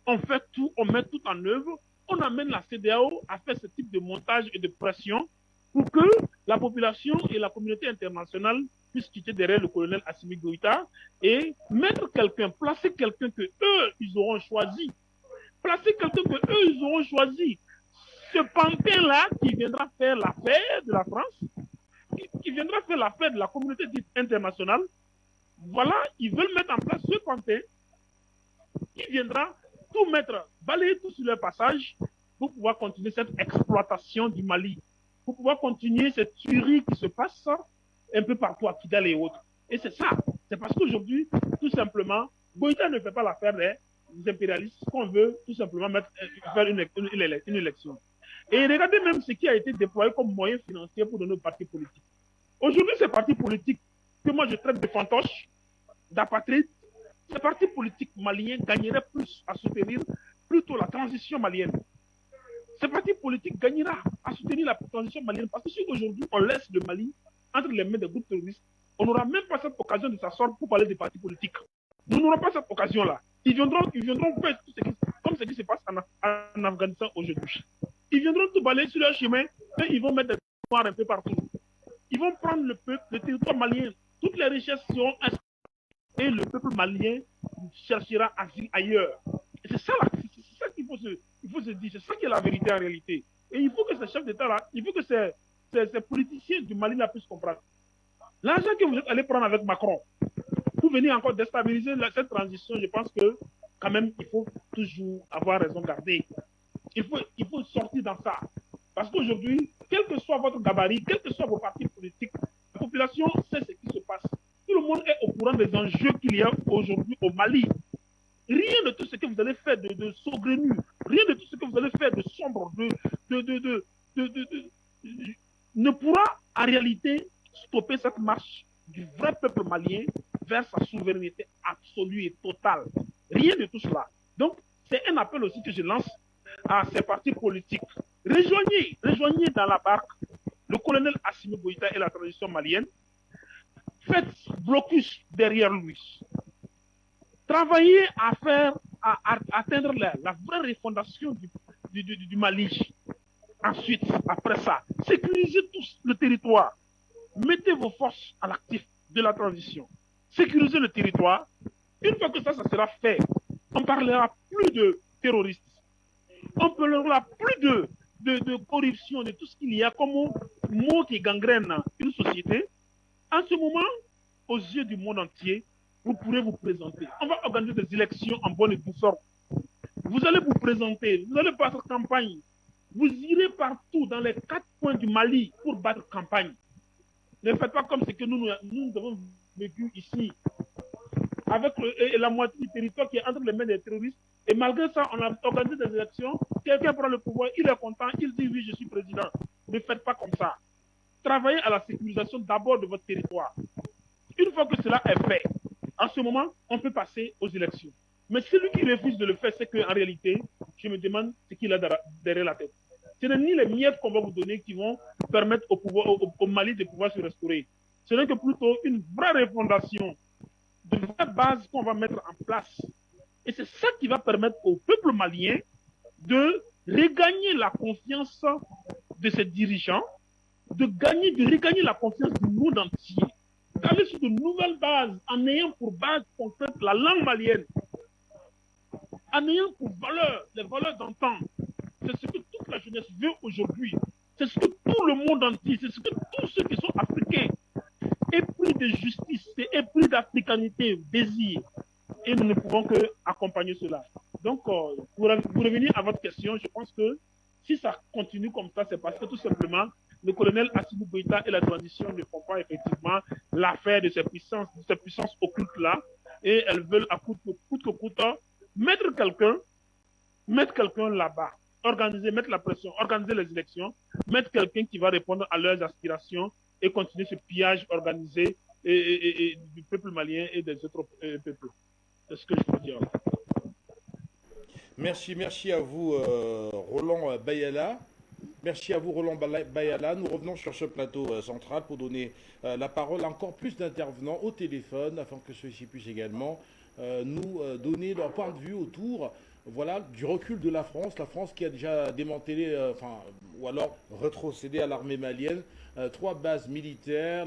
on fait tout, on met tout en œuvre, on amène la CEDEAO à faire ce type de montage et de pression pour que la population et la communauté internationale puissent quitter derrière le colonel Assimi Goïta et mettre quelqu'un, placer quelqu'un que eux, ils auront choisi. Placer quelqu'un que eux, ils auront choisi. Ce pantin-là qui viendra faire l'affaire de la France, qui viendra faire l'affaire de la communauté dite internationale, voilà, ils veulent mettre en place ce pantin qui viendra tout mettre, balayer tout sur leur passage pour pouvoir continuer cette exploitation du Mali, pour pouvoir continuer cette tuerie qui se passe un peu partout à Kidal et autres. Et c'est ça. C'est parce qu'aujourd'hui, tout simplement, Goïta ne fait pas l'affaire des impérialistes, qu'on veut tout simplement faire une élection. Et regardez même ce qui a été déployé comme moyen financier pour de nos partis politiques. Aujourd'hui, ces partis politiques que moi je traite de fantoches, d'apatrides, ces partis politiques maliens gagneraient plus à soutenir plutôt la transition malienne. Ces partis politiques gagnera à soutenir la transition malienne parce que si aujourd'hui on laisse le Mali entre les mains des groupes terroristes, on n'aura même pas cette occasion de s'asseoir pour parler des partis politiques. Nous n'aurons pas cette occasion-là. Ils viendront faire tout comme ce qui se passe en Afghanistan aujourd'hui. Ils viendront tout balayer sur leur chemin et ils vont mettre des noirs un peu partout. Ils vont prendre le peuple, le territoire malien, toutes les richesses seront inscrites et le peuple malien cherchera asile ailleurs. Et c'est ça qu'il faut se dire, c'est ça qui est la vérité en réalité. Et il faut que ces chefs d'État-là, il faut que ces politiciens du Mali là puissent comprendre. L'argent que vous êtes allé prendre avec Macron pour venir encore déstabiliser cette transition, je pense que quand même il faut toujours avoir raison gardée. Il faut sortir dans ça. Parce qu'aujourd'hui, quel que soit votre gabarit, quels que soient vos partis politiques, la population sait ce qui se passe. Tout le monde est au courant des enjeux qu'il y a aujourd'hui au Mali. Rien de tout ce que vous allez faire de saugrenu, rien de tout ce que vous allez faire de sombre, ne pourra en réalité stopper cette marche du vrai peuple malien vers sa souveraineté absolue et totale. Rien de tout cela. Donc, c'est un appel aussi que je lance à ces partis politiques. Rejoignez dans la barque le colonel Assimi Goïta et la transition malienne. Faites blocus derrière lui. Travaillez à atteindre la vraie refondation du Mali. Ensuite, après ça, sécurisez tous le territoire. Mettez vos forces à l'actif de la transition. Sécurisez le territoire. Une fois que ça sera fait, on ne parlera plus de terroristes. On ne parlera plus de corruption, de tout ce qu'il y a comme mot qui gangrène une société. En ce moment, aux yeux du monde entier, vous pourrez vous présenter. On va organiser des élections en bonne et due forme. Vous allez vous présenter, vous allez battre campagne. Vous irez partout dans les 4 coins du Mali pour battre campagne. Ne faites pas comme ce que nous avons vécu ici, avec la moitié du territoire qui est entre les mains des terroristes. Et malgré ça, on a organisé des élections. Quelqu'un prend le pouvoir, il est content, il dit oui, je suis président. Ne faites pas comme ça. Travaillez à la sécurisation d'abord de votre territoire. Une fois que cela est fait, en ce moment, on peut passer aux élections. Mais celui qui refuse de le faire, c'est qu'en réalité, je me demande ce qu'il a derrière la tête. Ce n'est ni les miettes qu'on va vous donner qui vont permettre au Mali de pouvoir se restaurer. Ce n'est que plutôt une vraie refondation de vraies bases qu'on va mettre en place. Et c'est ça qui va permettre au peuple malien de regagner la confiance de ses dirigeants, de regagner la confiance du monde entier, d'aller sur de nouvelles bases en ayant pour base concrète la langue malienne, en ayant pour valeur les valeurs d'antan. C'est ce que toute la jeunesse veut aujourd'hui. C'est ce que tout le monde entier, c'est ce que tous ceux qui sont africains, épris de justice, épris d'africanité, désirent. Et nous ne pouvons que accompagner cela. Donc, pour revenir à votre question, je pense que si ça continue comme ça, c'est parce que tout simplement, le colonel Assimi Goïta et la transition ne font pas effectivement l'affaire de ces puissances occultes-là. Et elles veulent à coûte que coûte mettre quelqu'un là-bas, mettre la pression, organiser les élections, mettre quelqu'un qui va répondre à leurs aspirations et continuer ce pillage organisé et du peuple malien et des autres peuples. C'est ce que je peux dire. Merci à vous, Roland Bayala. Merci à vous, Roland Bayala. Nous revenons sur ce plateau central pour donner la parole à encore plus d'intervenants au téléphone, afin que ceux-ci puissent également nous donner leur point de vue autour du recul de la France qui a déjà démantelé, ou alors rétrocédé à l'armée malienne, 3 bases militaires,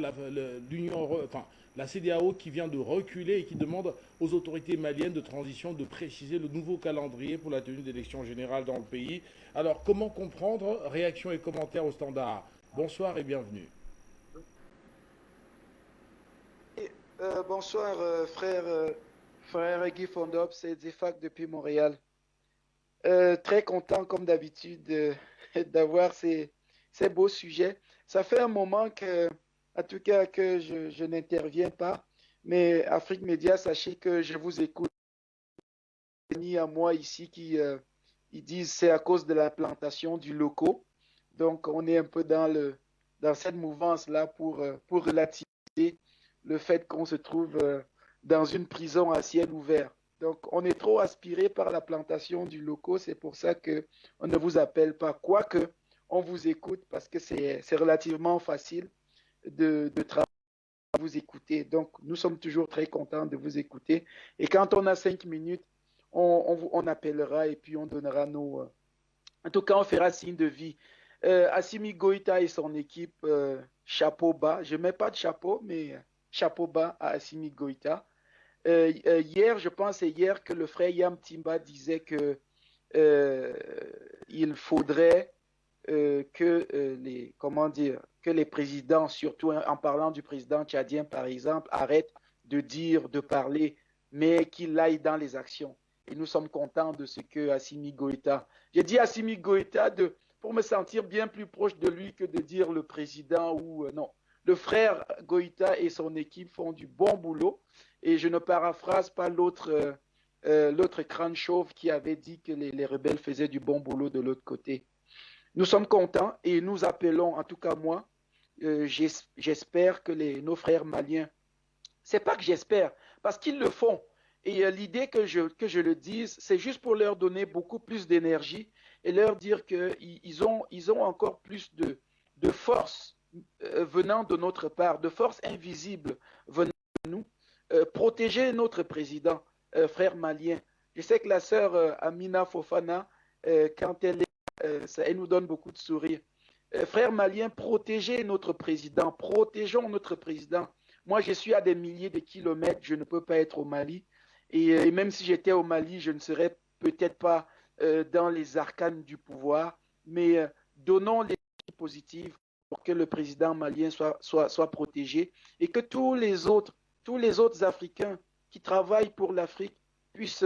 la CEDEAO qui vient de reculer et qui demande aux autorités maliennes de transition de préciser le nouveau calendrier pour la tenue d'élections générales dans le pays. Alors, comment comprendre? Réactions et commentaires au standard. Bonsoir et bienvenue. Bonsoir, frère Guy Fondop, c'est Zifac depuis Montréal. Très content, comme d'habitude, d'avoir ces beaux sujets. Ça fait un moment que, en tout cas, que je n'interviens pas, mais Afrique Média, sachez que je vous écoute. Ni à moi ici qui ils disent c'est à cause de la plantation du loco. Donc, on est un peu dans cette mouvance-là pour relativiser le fait qu'on se trouve dans une prison à ciel ouvert. Donc, on est trop aspiré par la plantation du loco. C'est pour ça qu'on ne vous appelle pas. Quoique, on vous écoute parce que c'est relativement facile de travailler à vous écouter. Donc, nous sommes toujours très contents de vous écouter. Et quand on a 5 minutes, on appellera et puis on donnera nos... En tout cas, on fera signe de vie. Assimi Goïta et son équipe, chapeau bas. Je ne mets pas de chapeau, mais chapeau bas à Assimi Goïta. Hier, je pense c'est hier que le frère Yam Timba disait que il faudrait que les présidents, surtout en parlant du président tchadien par exemple, arrêtent de parler, mais qu'il aille dans les actions. Et nous sommes contents de ce que Assimi Goïta. J'ai dit Assimi Goïta pour me sentir bien plus proche de lui que de dire le président ou non. Le frère Goïta et son équipe font du bon boulot. Et je ne paraphrase pas l'autre crâne chauve qui avait dit que les rebelles faisaient du bon boulot de l'autre côté. Nous sommes contents et nous appelons, en tout cas moi, j'espère que nos frères maliens, c'est pas que j'espère, parce qu'ils le font. Et l'idée que je le dise, c'est juste pour leur donner beaucoup plus d'énergie et leur dire qu'ils ont encore plus de force venant de notre part, de force invisible venant de nous. Protéger notre président, frère malien. Je sais que la sœur Amina Fofana, quand elle elle nous donne beaucoup de sourire. Frère malien, protégez notre président, protégeons notre président. Moi, je suis à des milliers de kilomètres, je ne peux pas être au Mali. Et même si j'étais au Mali, je ne serais peut-être pas dans les arcanes du pouvoir, mais donnons les positives pour que le président malien soit protégé et que tous les autres Africains qui travaillent pour l'Afrique puissent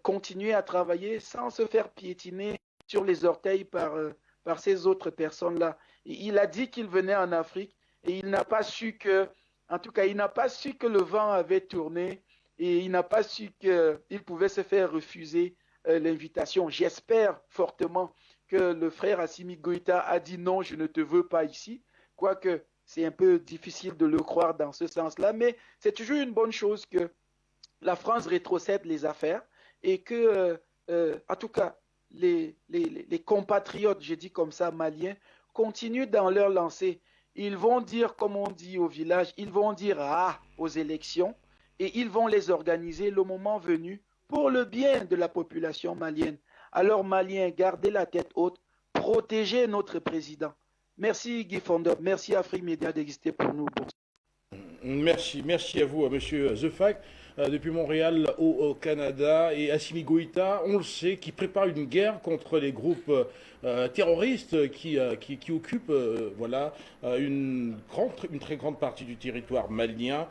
continuer à travailler sans se faire piétiner sur les orteils par ces autres personnes-là. Il a dit qu'il venait en Afrique et il n'a pas su que le vent avait tourné et il n'a pas su qu'il pouvait se faire refuser l'invitation. J'espère fortement que le frère Assimi Goïta a dit non, je ne te veux pas ici, quoique c'est un peu difficile de le croire dans ce sens-là, mais c'est toujours une bonne chose que la France rétrocède les affaires et que, en tout cas, les compatriotes, je dis comme ça, maliens, continuent dans leur lancée. Ils vont dire, comme on dit au village, ils vont dire ah aux élections et ils vont les organiser le moment venu pour le bien de la population malienne. Alors, Maliens, gardez la tête haute, protégez notre président. Merci Guy Fondop, merci Afrique Média d'exister pour nous. Merci à vous, monsieur Zefac, depuis Montréal au Canada, et Assimi Goïta, on le sait, qui prépare une guerre contre les groupes terroristes qui occupent voilà, une très grande partie du territoire malien.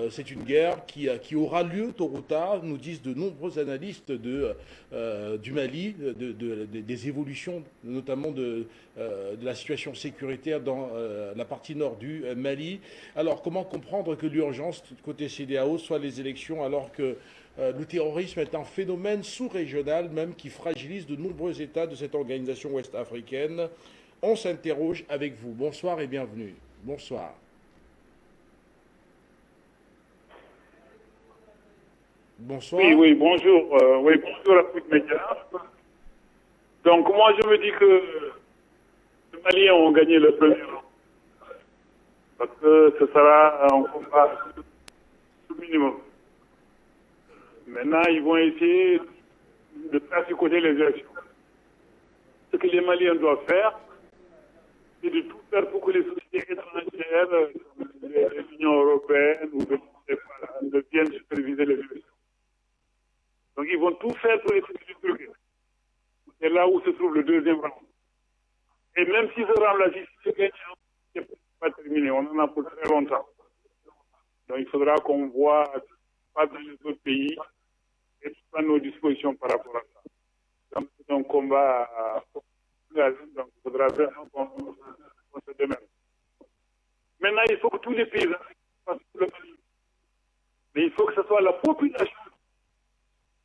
C'est une guerre qui aura lieu tôt ou tard, nous disent de nombreux analystes du Mali, des évolutions, notamment de la situation sécuritaire dans la partie nord du Mali. Alors, comment comprendre que l'urgence côté CEDEAO soit les élections, alors que le terrorisme est un phénomène sous-régional, même qui fragilise de nombreux États de cette organisation ouest-africaine? On s'interroge avec vous. Bonsoir et bienvenue. Bonsoir. Bonsoir. Oui, bonjour. Bonjour à Afrique Média. Donc, moi, je me dis que les Maliens ont gagné le premier round. Parce que ce sera un combat au minimum. Maintenant, ils vont essayer de faire du côté les élections. Ce que les Maliens doivent faire, c'est de tout faire pour que les sociétés étrangères, l'Union européenne ou de viennent superviser les élections. Donc, ils vont tout faire pour essayer de truquer. C'est là où se trouve le deuxième round. Et même si ce round-là, si c'est gagné, c'est pas terminé. On en a pour très longtemps. Donc, il faudra qu'on voit pas dans les autres pays et prendre nos dispositions par rapport à ça. Donc, c'est un combat donc il faudra vraiment qu'on se démène. Maintenant, il faut que tous les pays fassent le Mali. Mais il faut que ce soit la population,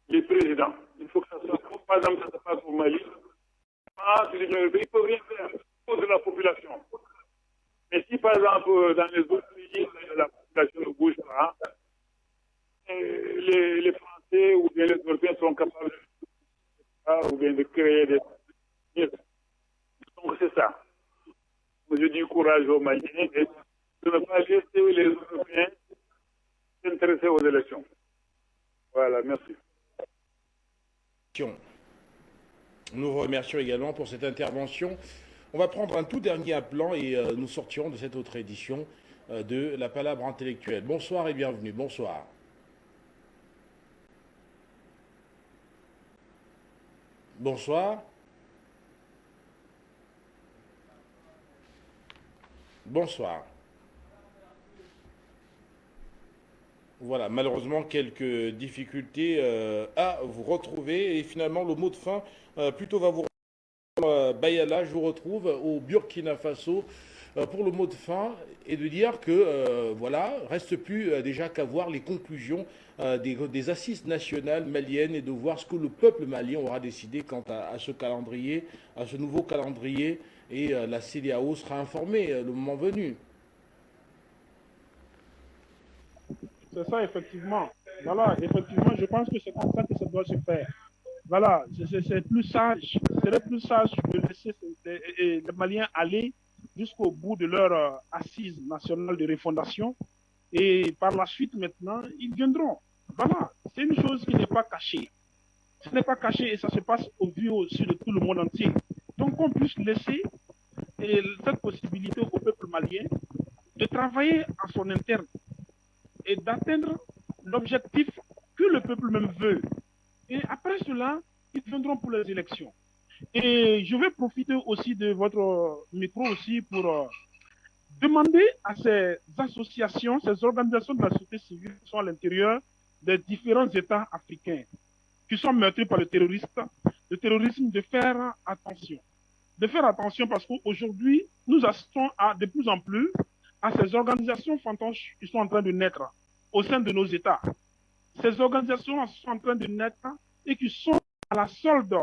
les présidents. Il faut que ça soit, par exemple, ça se passe au Mali. L'Union européenne, ils ne peuvent rien faire pour de la population. Mais si, par exemple, dans les autres pays, la population ne bouge pas, les Français ou bien les Européens sont capables ou bien de créer des... Donc, c'est ça. Je dis courage aux Maliens et de ne pas laisser les Européens s'intéresser aux élections. Voilà, merci. Nous vous remercions également pour cette intervention. On va prendre un tout dernier plan et nous sortirons de cette autre édition de la Palabre intellectuelle. Bonsoir et bienvenue. Bonsoir. Bonsoir. Bonsoir. Voilà, malheureusement, quelques difficultés à vous retrouver. Et finalement, le mot de fin, plutôt va vous Bayala, je vous retrouve au Burkina Faso pour le mot de fin et de dire que, voilà, reste plus déjà qu'à voir les conclusions des assises nationales maliennes et de voir ce que le peuple malien aura décidé quant à ce calendrier, à ce nouveau calendrier. Et la CEDEAO sera informée le moment venu. C'est ça, effectivement. Voilà, effectivement, je pense que c'est comme ça que ça doit se faire. Voilà, c'est plus sage. Serait plus sage de laisser les Maliens aller jusqu'au bout de leur assise nationale de refondation. Et par la suite, maintenant, ils viendront. Voilà, c'est une chose qui n'est pas cachée. Ce n'est pas caché et ça se passe au vu aussi de tout le monde entier. Donc, on puisse laisser cette possibilité au peuple malien de travailler à son interne et d'atteindre l'objectif que le peuple même veut. Et après cela, ils viendront pour les élections. Et je vais profiter aussi de votre micro aussi pour demander à ces associations, ces organisations de la société civile qui sont à l'intérieur des différents États africains, qui sont meurtris par le terrorisme, de faire attention. De faire attention parce qu'aujourd'hui, nous assistons de plus en plus à ces organisations fantoches qui sont en train de naître au sein de nos États. Ces organisations sont en train de naître et qui sont à la solde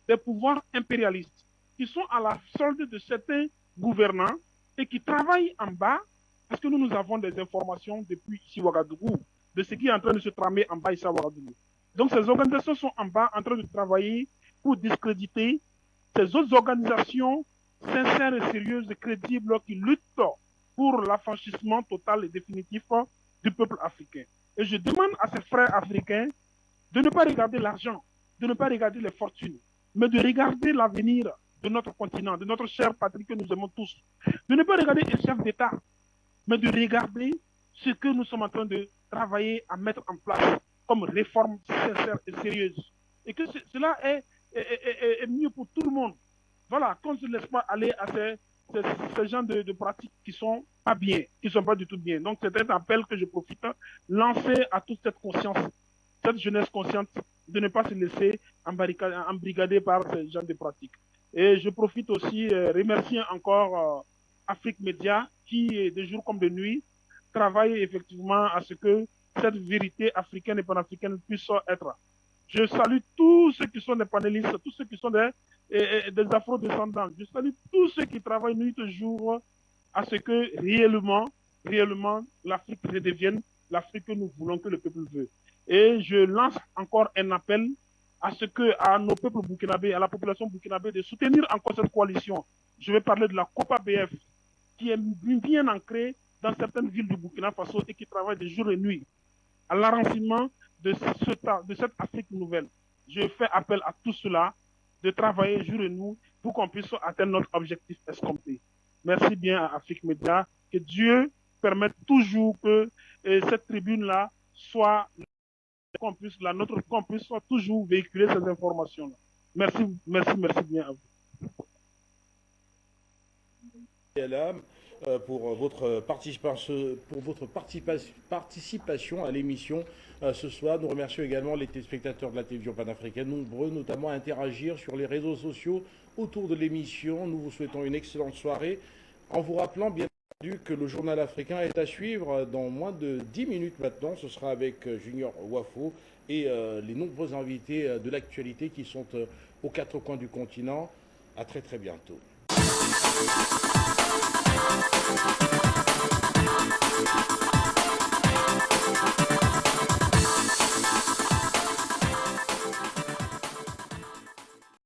des pouvoirs impérialistes, qui sont à la solde de certains gouvernants et qui travaillent en bas parce que nous avons des informations depuis ici Ouagadougou. de ce qui est en train de se tramer en bas ici à Ouagadougou. Donc ces organisations sont en bas en train de travailler pour discréditer ces autres organisations sincères et sérieuses et crédibles qui luttent pour l'affranchissement total et définitif du peuple africain. Et je demande à ces frères africains de ne pas regarder l'argent, de ne pas regarder les fortunes, mais de regarder l'avenir de notre continent, de notre chère patrie que nous aimons tous. De ne pas regarder un chef d'État, mais de regarder ce que nous sommes en train de travailler à mettre en place comme réforme sincère et sérieuse. Et que cela est mieux pour tout le monde. Voilà, qu'on ne se laisse pas aller à ces genres de pratiques qui sont pas bien, qui sont pas du tout bien. Donc c'est un appel que je profite lancer à toute cette conscience, cette jeunesse consciente, de ne pas se laisser embrigader par ces genres de pratiques. Et je profite aussi, remercier encore Afrique Média qui, de jour comme de nuit, travaille effectivement à ce que cette vérité africaine et panafricaine puisse être. Je salue tous ceux qui sont des panélistes, tous ceux qui sont des afro-descendants. Je salue tous ceux qui travaillent nuit et jour à ce que réellement, l'Afrique redevienne l'Afrique que nous voulons, que le peuple veut. Et je lance encore un appel à nos peuples burkinabés, à la population burkinabé de soutenir encore cette coalition. Je vais parler de la Copa BF, qui est bien ancrée dans certaines villes du Burkina Faso et qui travaille de jour et nuit à l'enracinement de cette Afrique nouvelle. Je fais appel à tout cela de travailler jour et nuit pour qu'on puisse atteindre notre objectif escompté. Merci bien à Afrique Média. Que Dieu permette toujours que cette tribune-là soit qu'on puisse toujours véhiculer ces informations-là. Merci bien à vous. Pour votre participation à l'émission ce soir. Nous remercions également les téléspectateurs de la télévision panafricaine, nombreux notamment à interagir sur les réseaux sociaux autour de l'émission. Nous vous souhaitons une excellente soirée en vous rappelant bien entendu que le journal africain est à suivre dans moins de 10 minutes maintenant. Ce sera avec Junior Wafo et les nombreux invités de l'actualité qui sont aux quatre coins du continent. À très très bientôt. Thank you.